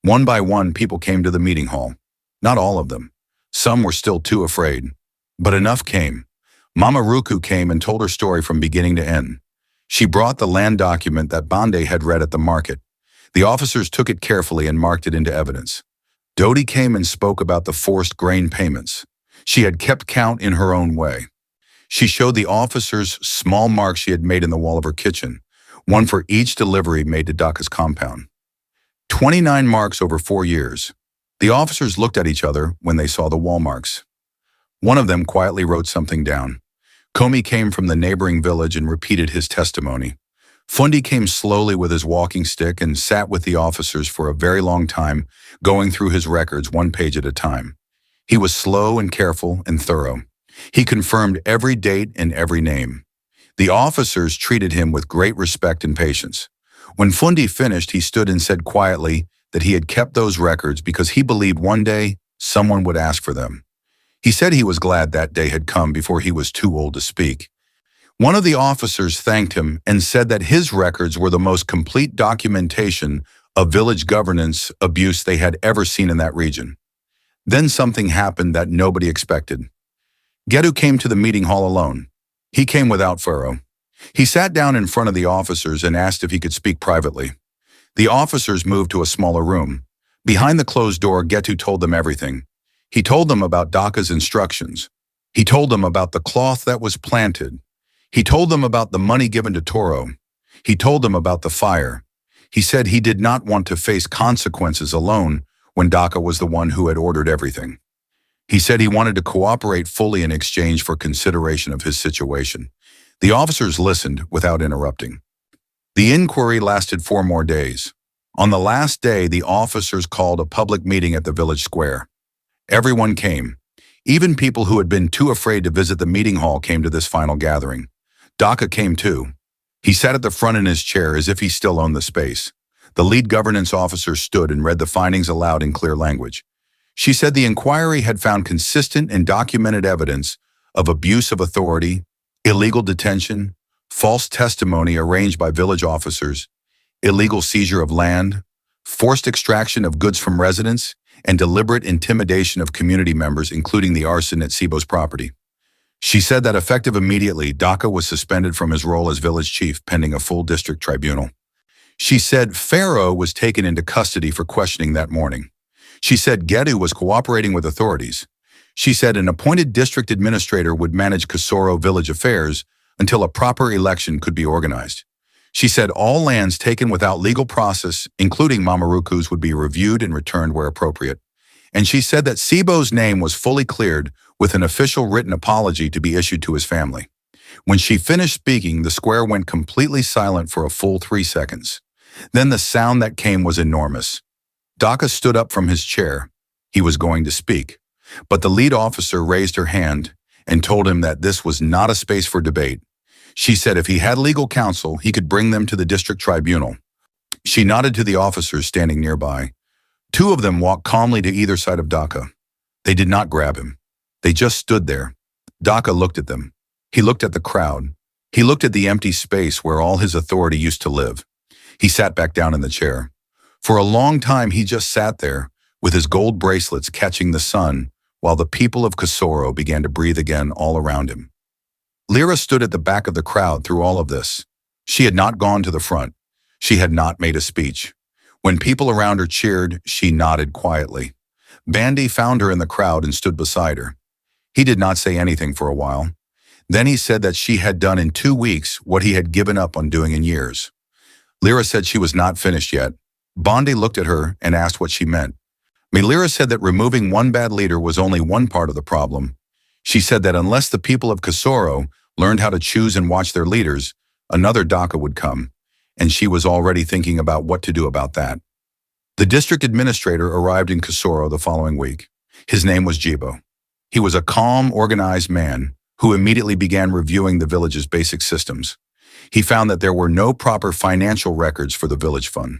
One by one, people came to the meeting hall. Not all of them. Some were still too afraid. But enough came. Mama Ruku came and told her story from beginning to end. She brought the land document that Bande had read at the market. The officers took it carefully and marked it into evidence. Dodi came and spoke about the forced grain payments. She had kept count in her own way. She showed the officers small marks she had made in the wall of her kitchen, one for each delivery made to Daka's compound. 29 marks over 4 years. The officers looked at each other when they saw the wall marks. One of them quietly wrote something down. Komi came from the neighboring village and repeated his testimony. Fundi came slowly with his walking stick and sat with the officers for a very long time, going through his records 1 page at a time. He was slow and careful and thorough. He confirmed every date and every name. The officers treated him with great respect and patience. When Fundi finished, he stood and said quietly that he had kept those records because he believed one day someone would ask for them. He said he was glad that day had come before he was too old to speak. One of the officers thanked him and said that his records were the most complete documentation of village governance abuse they had ever seen in that region. Then something happened that nobody expected. Gedu came to the meeting hall alone. He came without Pharaoh. He sat down in front of the officers and asked if he could speak privately. The officers moved to a smaller room. Behind the closed door, Getu told them everything. He told them about Daka's instructions. He told them about the cloth that was planted. He told them about the money given to Toro. He told them about the fire. He said he did not want to face consequences alone when Daka was the one who had ordered everything. He said he wanted to cooperate fully in exchange for consideration of his situation. The officers listened without interrupting. The inquiry lasted 4 more days. On the last day, the officers called a public meeting at the village square. Everyone came. Even people who had been too afraid to visit the meeting hall came to this final gathering. Daka came too. He sat at the front in his chair as if he still owned the space. The lead governance officer stood and read the findings aloud in clear language. She said the inquiry had found consistent and documented evidence of abuse of authority, illegal detention, false testimony arranged by village officers, illegal seizure of land, forced extraction of goods from residents, and deliberate intimidation of community members, including the arson at Sabo's property. She said that effective immediately, Daka was suspended from his role as village chief pending a full district tribunal. She said Pharaoh was taken into custody for questioning that morning. She said Gedu was cooperating with authorities. She said an appointed district administrator would manage Casorro village affairs until a proper election could be organized. She said all lands taken without legal process, including Mamaruku's, would be reviewed and returned where appropriate. And she said that Sabo's name was fully cleared with an official written apology to be issued to his family. When she finished speaking, the square went completely silent for a full 3 seconds. Then the sound that came was enormous. Daka stood up from his chair. He was going to speak, but the lead officer raised her hand and told him that this was not a space for debate. She said if he had legal counsel, he could bring them to the district tribunal. She nodded to the officers standing nearby. 2 of them walked calmly to either side of Daka. They did not grab him. They just stood there. Daka looked at them. He looked at the crowd. He looked at the empty space where all his authority used to live. He sat back down in the chair. For a long time, he just sat there, with his gold bracelets catching the sun, while the people of Casorro began to breathe again all around him. Lra stood at the back of the crowd through all of this. She had not gone to the front. She had not made a speech. When people around her cheered, she nodded quietly. Bande found her in the crowd and stood beside her. He did not say anything for a while. Then he said that she had done in 2 weeks what he had given up on doing in years. Lra said she was not finished yet. Bande looked at her and asked what she meant. Lra said that removing one bad leader was only one part of the problem. She said that unless the people of Casorro learned how to choose and watch their leaders, another Daka would come, and she was already thinking about what to do about that. The district administrator arrived in Casorro the following week. His name was Jibo. He was a calm, organized man who immediately began reviewing the village's basic systems. He found that there were no proper financial records for the village fund.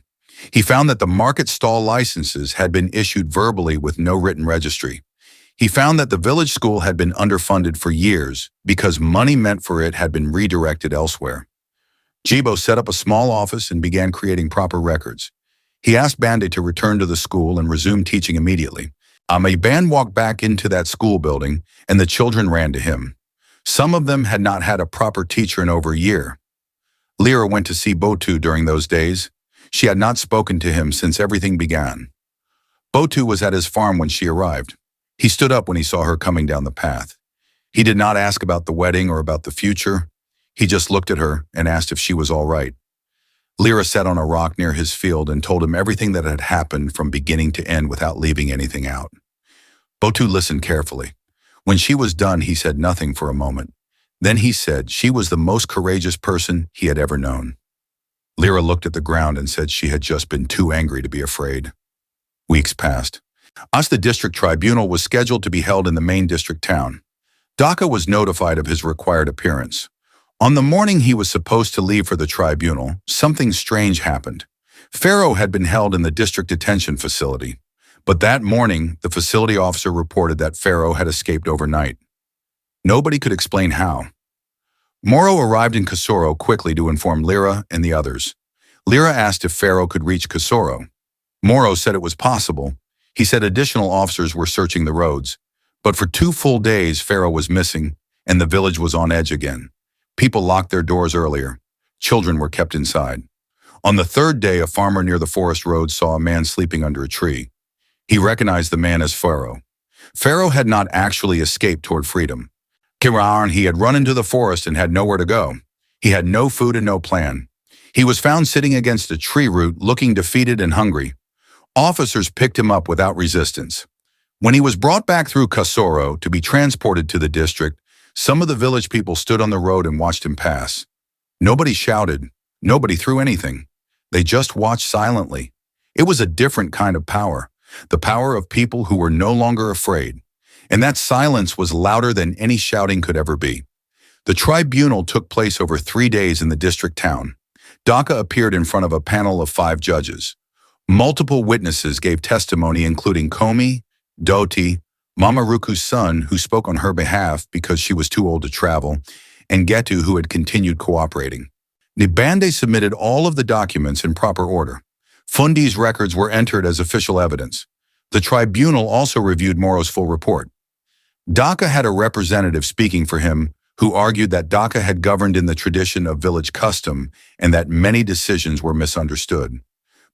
He found that the market stall licenses had been issued verbally with no written registry. He found that the village school had been underfunded for years because money meant for it had been redirected elsewhere. Jibo set up a small office and began creating proper records. He asked Bande to return to the school and resume teaching immediately. Bande walked back into that school building, and the children ran to him. Some of them had not had a proper teacher in over a year. Lra went to see Botu during those days. She had not spoken to him since everything began. Botu was at his farm when she arrived. He stood up when he saw her coming down the path. He did not ask about the wedding or about the future. He just looked at her and asked if she was all right. Lra sat on a rock near his field and told him everything that had happened from beginning to end without leaving anything out. Botu listened carefully. When she was done, he said nothing for a moment. Then he said she was the most courageous person he had ever known. Lra looked at the ground and said she had just been too angry to be afraid. Weeks passed. The district tribunal was scheduled to be held in the main district town. Daka was notified of his required appearance. On the morning he was supposed to leave for the tribunal, something strange happened. Pharaoh had been held in the district detention facility, but that morning the facility officer reported that Pharaoh had escaped overnight. Nobody could explain how. Moro arrived in Casorro quickly to inform Lra and the others. Lra asked if Pharaoh could reach Casorro. Moro said it was possible. He said additional officers were searching the roads, but for 2 full days Pharaoh was missing and the village was on edge again. People locked their doors earlier. Children were kept inside. On the 3rd day, a farmer near the forest road saw a man sleeping under a tree. He recognized the man as Pharaoh. Pharaoh had not actually escaped toward freedom. He had run into the forest and had nowhere to go. He had no food and no plan. He was found sitting against a tree root, looking defeated and hungry. Officers picked him up without resistance. When he was brought back through Casorro to be transported to the district, some of the village people stood on the road and watched him pass. Nobody shouted. Nobody threw anything. They just watched silently. It was a different kind of power, the power of people who were no longer afraid. And that silence was louder than any shouting could ever be. The tribunal took place over 3 days in the district town. Daka appeared in front of a panel of 5 judges. Multiple witnesses gave testimony, including Komi, Doti, Mamaruku's son, who spoke on her behalf because she was too old to travel, and Getu, who had continued cooperating. Bande submitted all of the documents in proper order. Fundi's records were entered as official evidence. The tribunal also reviewed Moro's full report. Daka had a representative speaking for him who argued that Daka had governed in the tradition of village custom and that many decisions were misunderstood.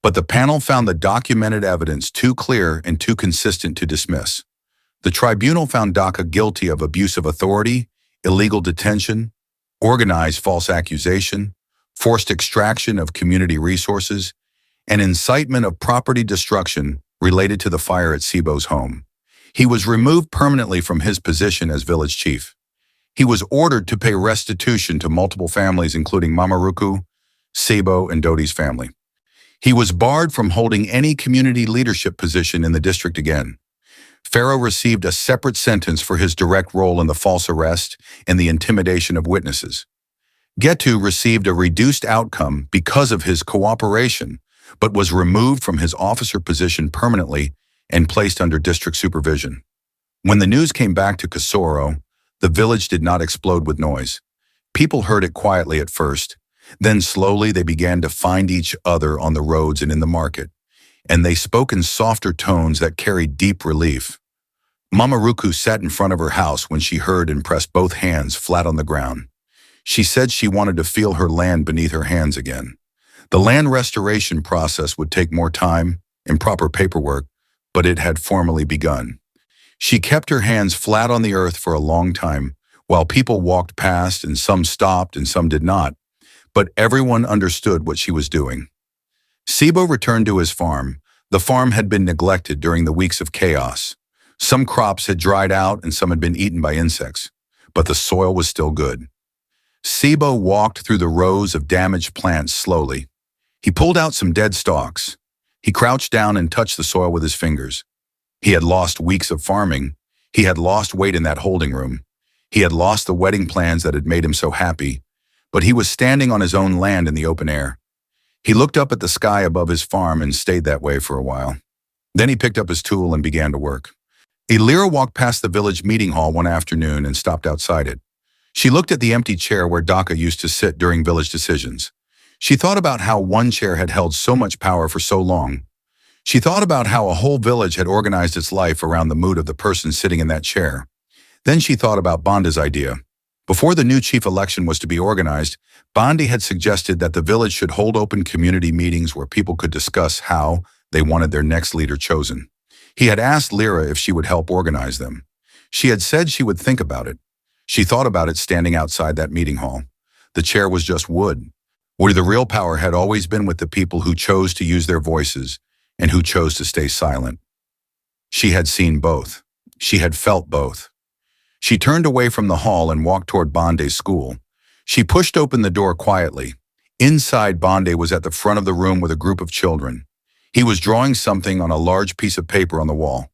But the panel found the documented evidence too clear and too consistent to dismiss. The tribunal found Daka guilty of abuse of authority, illegal detention, organized false accusation, forced extraction of community resources, and incitement of property destruction related to the fire at Sabo's home. He was removed permanently from his position as village chief. He was ordered to pay restitution to multiple families, including Mamaruku, Sabo, and Doti's family. He was barred from holding any community leadership position in the district again. Pharaoh received a separate sentence for his direct role in the false arrest and the intimidation of witnesses. Getu received a reduced outcome because of his cooperation, but was removed from his officer position permanently and placed under district supervision. When the news came back to Casorro, the village did not explode with noise. People heard it quietly at first. Then slowly they began to find each other on the roads and in the market, and they spoke in softer tones that carried deep relief. Mamaruku sat in front of her house when she heard and pressed both hands flat on the ground. She said she wanted to feel her land beneath her hands again. The land restoration process would take more time and proper paperwork, but it had formally begun. She kept her hands flat on the earth for a long time, while people walked past and some stopped and some did not. But everyone understood what she was doing. Sabo returned to his farm. The farm had been neglected during the weeks of chaos. Some crops had dried out and some had been eaten by insects, but the soil was still good. Sabo walked through the rows of damaged plants slowly. He pulled out some dead stalks. He crouched down and touched the soil with his fingers. He had lost weeks of farming. He had lost weight in that holding room. He had lost the wedding plans that had made him so happy. But he was standing on his own land in the open air. He looked up at the sky above his farm and stayed that way for a while. Then he picked up his tool and began to work. Lra walked past the village meeting hall one afternoon and stopped outside it. She looked at the empty chair where Daka used to sit during village decisions. She thought about how one chair had held so much power for so long. She thought about how a whole village had organized its life around the mood of the person sitting in that chair. Then she thought about Banda's idea. Before the new chief election was to be organized, Bandi had suggested that the village should hold open community meetings where people could discuss how they wanted their next leader chosen. He had asked Lra if she would help organize them. She had said she would think about it. She thought about it standing outside that meeting hall. The chair was just wood, where the real power had always been with the people who chose to use their voices and who chose to stay silent. She had seen both. She had felt both. She turned away from the hall and walked toward Bande's school. She pushed open the door quietly. Inside, Bande was at the front of the room with a group of children. He was drawing something on a large piece of paper on the wall.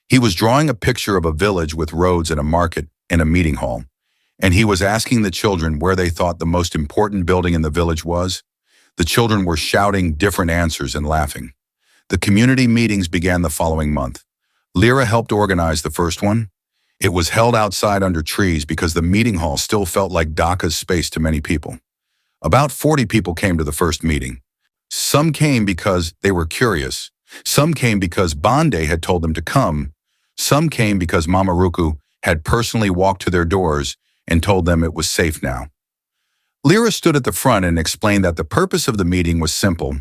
He was drawing a picture of a village with roads and a market and a meeting hall. And he was asking the children where they thought the most important building in the village was. The children were shouting different answers and laughing. The community meetings began the following month. Lra helped organize the first one. It was held outside under trees because the meeting hall still felt like Daka's space to many people. About 40 people came to the first meeting. Some came because they were curious. Some came because Bande had told them to come. Some came because Mama Ruku had personally walked to their doors and told them it was safe now. Lra stood at the front and explained that the purpose of the meeting was simple.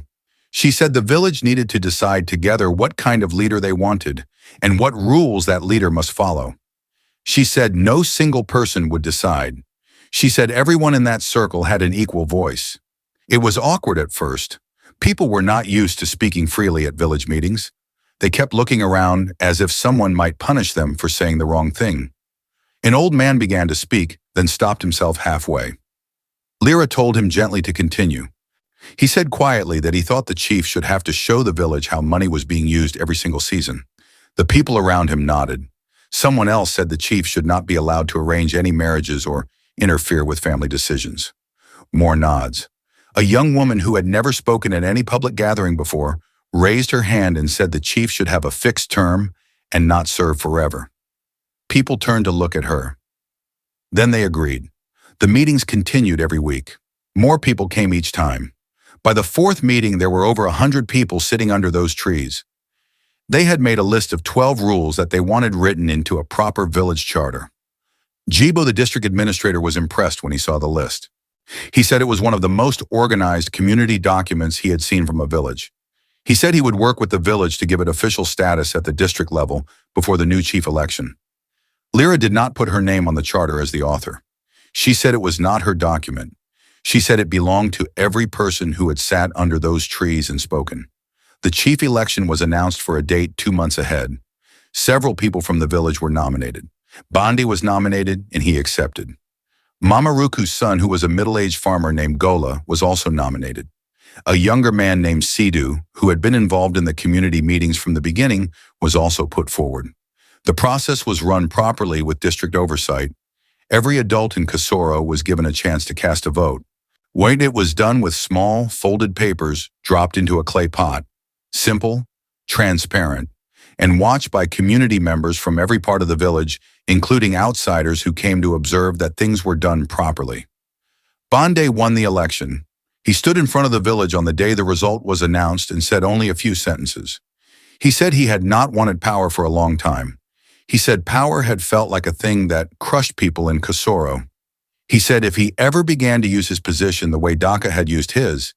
She said the village needed to decide together what kind of leader they wanted and what rules that leader must follow. She said no single person would decide. She said everyone in that circle had an equal voice. It was awkward at first. People were not used to speaking freely at village meetings. They kept looking around as if someone might punish them for saying the wrong thing. An old man began to speak, then stopped himself halfway. Lra told him gently to continue. He said quietly that he thought the chief should have to show the village how money was being used every single season. The people around him nodded. Someone else said the chief should not be allowed to arrange any marriages or interfere with family decisions. More nods. A young woman who had never spoken at any public gathering before raised her hand and said the chief should have a fixed term and not serve forever. People turned to look at her. Then they agreed. The meetings continued every week. More people came each time. By the fourth meeting, there were over 100 people sitting under those trees. They had made a list of 12 rules that they wanted written into a proper village charter. Jibo, the district administrator, was impressed when he saw the list. He said it was one of the most organized community documents he had seen from a village. He said he would work with the village to give it official status at the district level before the new chief election. Lra did not put her name on the charter as the author. She said it was not her document. She said it belonged to every person who had sat under those trees and spoken. The chief election was announced for a date 2 months ahead. Several people from the village were nominated. Bandi was nominated and he accepted. Mama Ruku's son, who was a middle-aged farmer named Gola, was also nominated. A younger man named Sidhu, who had been involved in the community meetings from the beginning, was also put forward. The process was run properly with district oversight. Every adult in Casorro was given a chance to cast a vote. When it was done with small, folded papers dropped into a clay pot, simple, transparent, and watched by community members from every part of the village, including outsiders who came to observe that things were done properly. Bande won the election. He stood in front of the village on the day the result was announced and said only a few sentences. He said he had not wanted power for a long time. He said power had felt like a thing that crushed people in Casorro. He said if he ever began to use his position the way Daka had used his,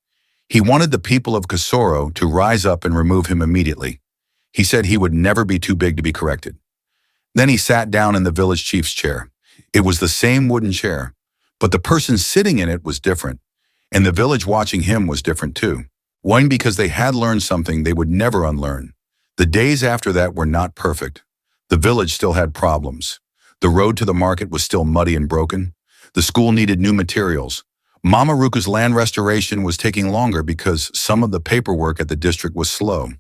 he wanted the people of Casorro to rise up and remove him immediately. He said he would never be too big to be corrected. Then he sat down in the village chief's chair. It was the same wooden chair, but the person sitting in it was different, and the village watching him was different too. One, because they had learned something they would never unlearn. The days after that were not perfect. The village still had problems. The road to the market was still muddy and broken. The school needed new materials. Mama Ruku's land restoration was taking longer because some of the paperwork at the district was slow.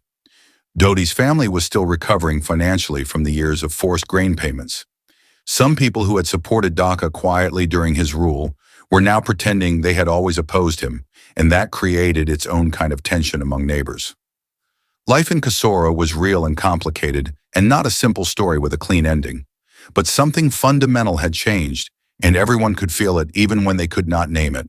Dodi's family was still recovering financially from the years of forced grain payments. Some people who had supported Daka quietly during his rule were now pretending they had always opposed him, and that created its own kind of tension among neighbors. Life in Casorro was real and complicated, and not a simple story with a clean ending. But something fundamental had changed, and everyone could feel it even when they could not name it.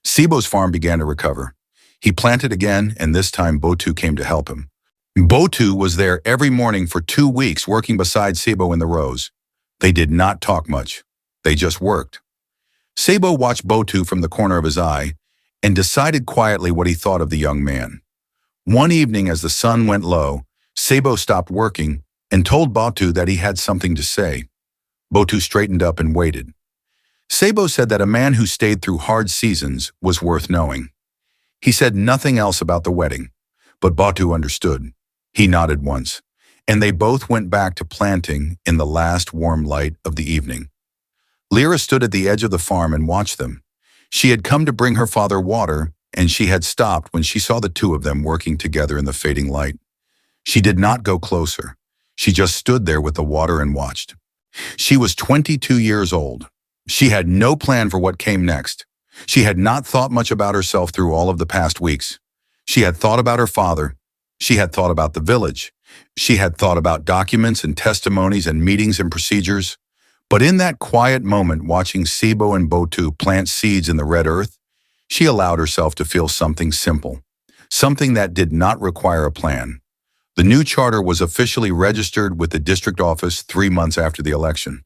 Sibo's farm began to recover. He planted again, and this time Botu came to help him. Botu was there every morning for 2 weeks working beside Sabo in the rows. They did not talk much. They just worked. Sabo watched Botu from the corner of his eye and decided quietly what he thought of the young man. One evening as the sun went low, Sabo stopped working and told Botu that he had something to say. Botu straightened up and waited. Sabo said that a man who stayed through hard seasons was worth knowing. He said nothing else about the wedding, but Botu understood. He nodded once, and they both went back to planting in the last warm light of the evening. Lra stood at the edge of the farm and watched them. She had come to bring her father water, and she had stopped when she saw the two of them working together in the fading light. She did not go closer. She just stood there with the water and watched. She was 22 years old. She had no plan for what came next. She had not thought much about herself through all of the past weeks. She had thought about her father. She had thought about the village. She had thought about documents and testimonies and meetings and procedures. But in that quiet moment watching Sabo and Botu plant seeds in the red earth, she allowed herself to feel something simple, something that did not require a plan. The new charter was officially registered with the district office 3 months after the election.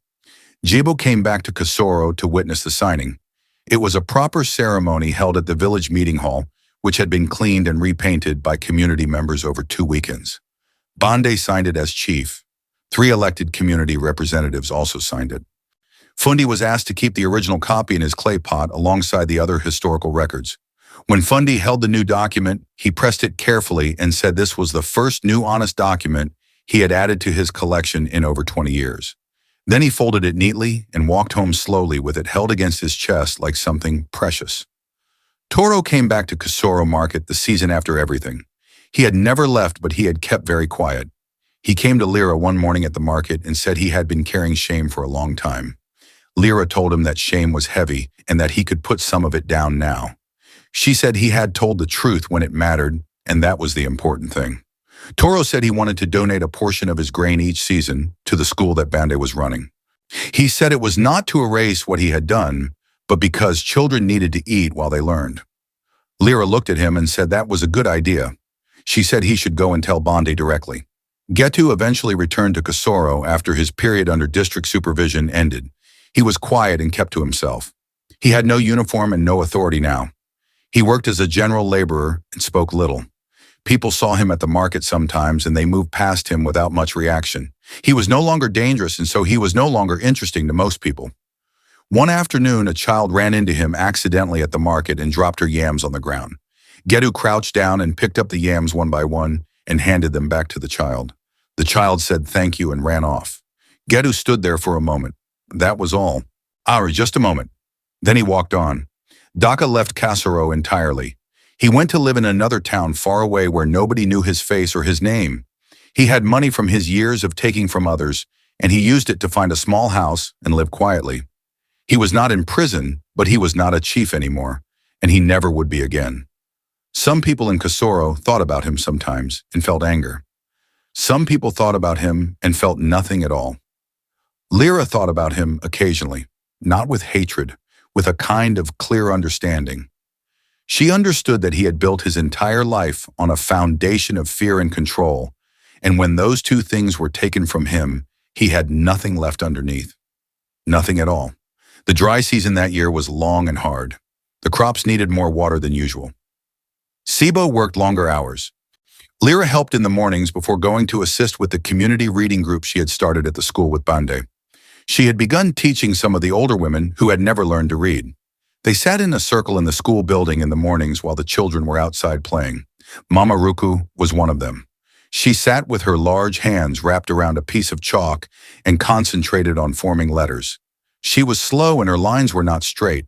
Jibo came back to Casorro to witness the signing. It was a proper ceremony held at the village meeting hall, which had been cleaned and repainted by community members over 2 weekends. Bande signed it as chief. 3 elected community representatives also signed it. Fundi was asked to keep the original copy in his clay pot alongside the other historical records. When Fundi held the new document, he pressed it carefully and said this was the first new honest document he had added to his collection in over 20 years. Then he folded it neatly and walked home slowly with it held against his chest like something precious. Toro came back to Casorro Market the season after everything. He had never left, but he had kept very quiet. He came to Lra one morning at the market and said he had been carrying shame for a long time. Lra told him that shame was heavy and that he could put some of it down now. She said he had told the truth when it mattered, and that was the important thing. Toro said he wanted to donate a portion of his grain each season to the school that Bande was running. He said it was not to erase what he had done, but because children needed to eat while they learned. Lra looked at him and said that was a good idea. She said he should go and tell Bande directly. Getu eventually returned to Casorro after his period under district supervision ended. He was quiet and kept to himself. He had no uniform and no authority now. He worked as a general laborer and spoke little. People saw him at the market sometimes and they moved past him without much reaction. He was no longer dangerous and so he was no longer interesting to most people. One afternoon, a child ran into him accidentally at the market and dropped her yams on the ground. Getu crouched down and picked up the yams one by one and handed them back to the child. The child said thank you and ran off. Getu stood there for a moment. That was all. Just a moment. Then he walked on. Daka left Casorro entirely. He went to live in another town far away where nobody knew his face or his name. He had money from his years of taking from others, and he used it to find a small house and live quietly. He was not in prison, but he was not a chief anymore, and he never would be again. Some people in Casorro thought about him sometimes and felt anger. Some people thought about him and felt nothing at all. Lra thought about him occasionally, not with hatred, with a kind of clear understanding. She understood that he had built his entire life on a foundation of fear and control, and when those two things were taken from him, he had nothing left underneath. Nothing at all. The dry season that year was long and hard. The crops needed more water than usual. Sabo worked longer hours. Lra helped in the mornings before going to assist with the community reading group she had started at the school with Bande. She had begun teaching some of the older women who had never learned to read. They sat in a circle in the school building in the mornings while the children were outside playing. Mama Ruku was one of them. She sat with her large hands wrapped around a piece of chalk and concentrated on forming letters. She was slow and her lines were not straight,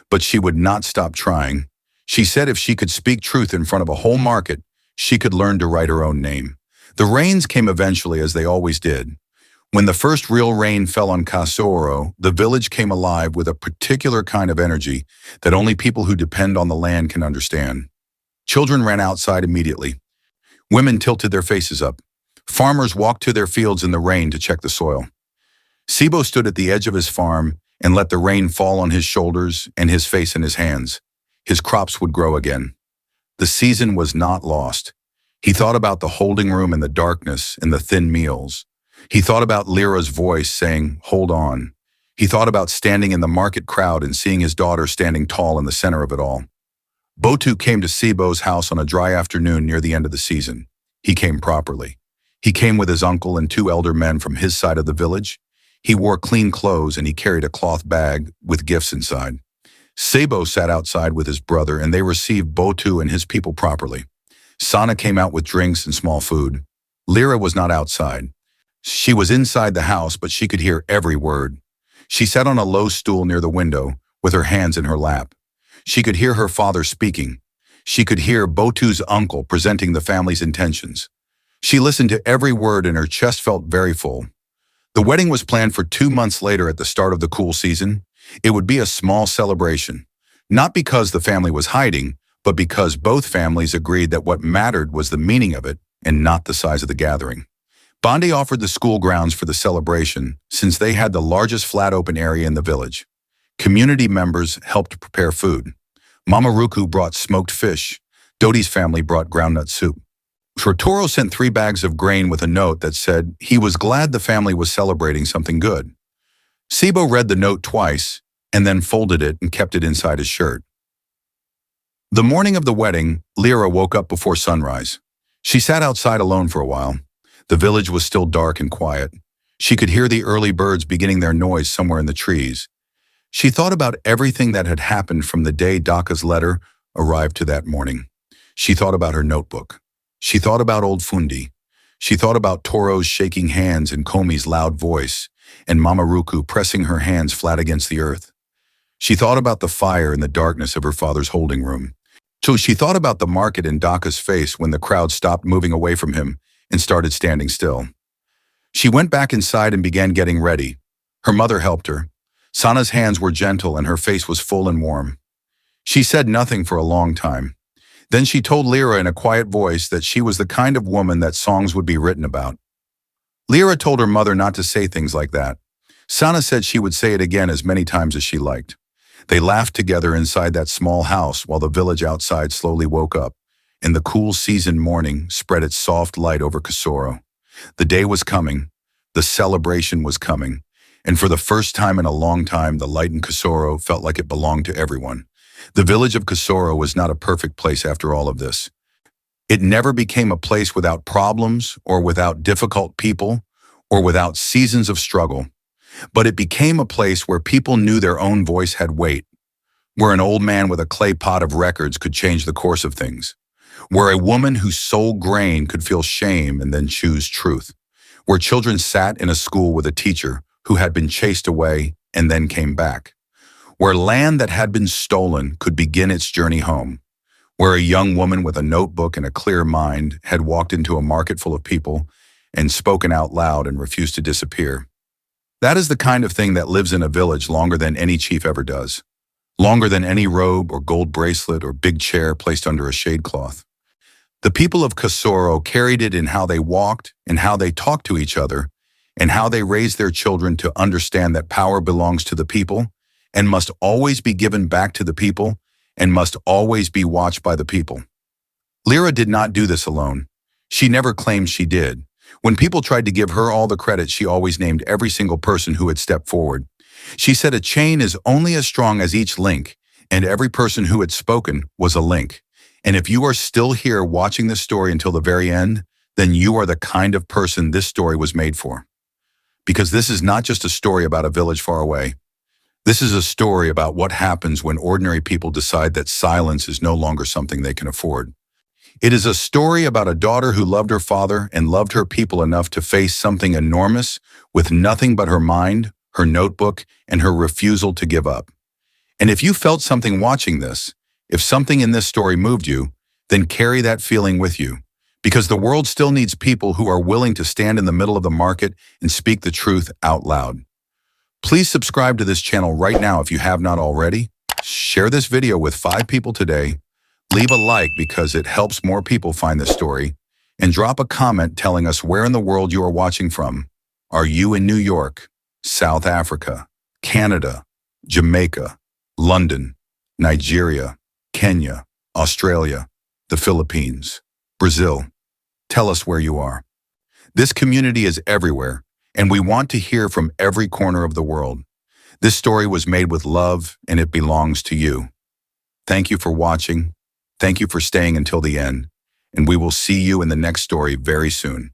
but she would not stop trying. She said if she could speak truth in front of a whole market, she could learn to write her own name. The rains came eventually, as they always did. When the first real rain fell on Casorro, the village came alive with a particular kind of energy that only people who depend on the land can understand. Children ran outside immediately. Women tilted their faces up. Farmers walked to their fields in the rain to check the soil. Sabo stood at the edge of his farm and let the rain fall on his shoulders and his face and his hands. His crops would grow again. The season was not lost. He thought about the holding room in the darkness and the thin meals. He thought about Lra's voice saying, "Hold on." He thought about standing in the market crowd and seeing his daughter standing tall in the center of it all. Botu came to Sabo's house on a dry afternoon near the end of the season. He came properly. He came with his uncle and two elder men from his side of the village. He wore clean clothes and he carried a cloth bag with gifts inside. Sabo sat outside with his brother and they received Botu and his people properly. Sana came out with drinks and small food. Lra was not outside. She was inside the house, but she could hear every word. She sat on a low stool near the window with her hands in her lap. She could hear her father speaking. She could hear Botu's uncle presenting the family's intentions. She listened to every word and her chest felt very full. The wedding was planned for 2 months later at the start of the cool season. It would be a small celebration, not because the family was hiding, but because both families agreed that what mattered was the meaning of it and not the size of the gathering. Bondi offered the school grounds for the celebration since they had the largest flat open area in the village. Community members helped prepare food. Mama Ruku brought smoked fish. Dodi's family brought groundnut soup. Toro sent 3 bags of grain with a note that said he was glad the family was celebrating something good. Sabo read the note twice and then folded it and kept it inside his shirt. The morning of the wedding, Lra woke up before sunrise. She sat outside alone for a while. The village was still dark and quiet. She could hear the early birds beginning their noise somewhere in the trees. She thought about everything that had happened from the day Daka's letter arrived to that morning. She thought about her notebook. She thought about old Fundi. She thought about Toro's shaking hands and Komi's loud voice, and Mama Ruku pressing her hands flat against the earth. She thought about the fire and the darkness of her father's holding room. So she thought about the market in Daka's face when the crowd stopped moving away from him and started standing still. She went back inside and began getting ready. Her mother helped her. Sana's hands were gentle and her face was full and warm. She said nothing for a long time. Then she told Lra in a quiet voice that she was the kind of woman that songs would be written about. Lra told her mother not to say things like that. Sana said she would say it again as many times as she liked. They laughed together inside that small house while the village outside slowly woke up, and the cool season morning spread its soft light over Casorro. The day was coming, the celebration was coming, and for the first time in a long time, the light in Casorro felt like it belonged to everyone. The village of Casorro was not a perfect place after all of this. It never became a place without problems or without difficult people or without seasons of struggle. But it became a place where people knew their own voice had weight, where an old man with a clay pot of records could change the course of things, where a woman who sold grain could feel shame and then choose truth, where children sat in a school with a teacher who had been chased away and then came back, where land that had been stolen could begin its journey home, where a young woman with a notebook and a clear mind had walked into a market full of people and spoken out loud and refused to disappear. That is the kind of thing that lives in a village longer than any chief ever does, longer than any robe or gold bracelet or big chair placed under a shade cloth. The people of Casorro carried it in how they walked and how they talked to each other and how they raised their children to understand that power belongs to the people and must always be given back to the people and must always be watched by the people. Lra did not do this alone. She never claimed she did. When people tried to give her all the credit, she always named every single person who had stepped forward. She said a chain is only as strong as each link, and every person who had spoken was a link. And if you are still here watching this story until the very end, then you are the kind of person this story was made for. Because this is not just a story about a village far away. This is a story about what happens when ordinary people decide that silence is no longer something they can afford. It is a story about a daughter who loved her father and loved her people enough to face something enormous with nothing but her mind, her notebook, and her refusal to give up. And if you felt something watching this, if something in this story moved you, then carry that feeling with you. Because the world still needs people who are willing to stand in the middle of the market and speak the truth out loud. Please subscribe to this channel right now if you have not already. Share this video with 5 people today. Leave a like because it helps more people find this story. And drop a comment telling us where in the world you are watching from. Are you in New York, South Africa, Canada, Jamaica, London, Nigeria, Kenya, Australia, the Philippines, Brazil? Tell us where you are. This community is everywhere, and we want to hear from every corner of the world. This story was made with love, and it belongs to you. Thank you for watching. Thank you for staying until the end, and we will see you in the next story very soon.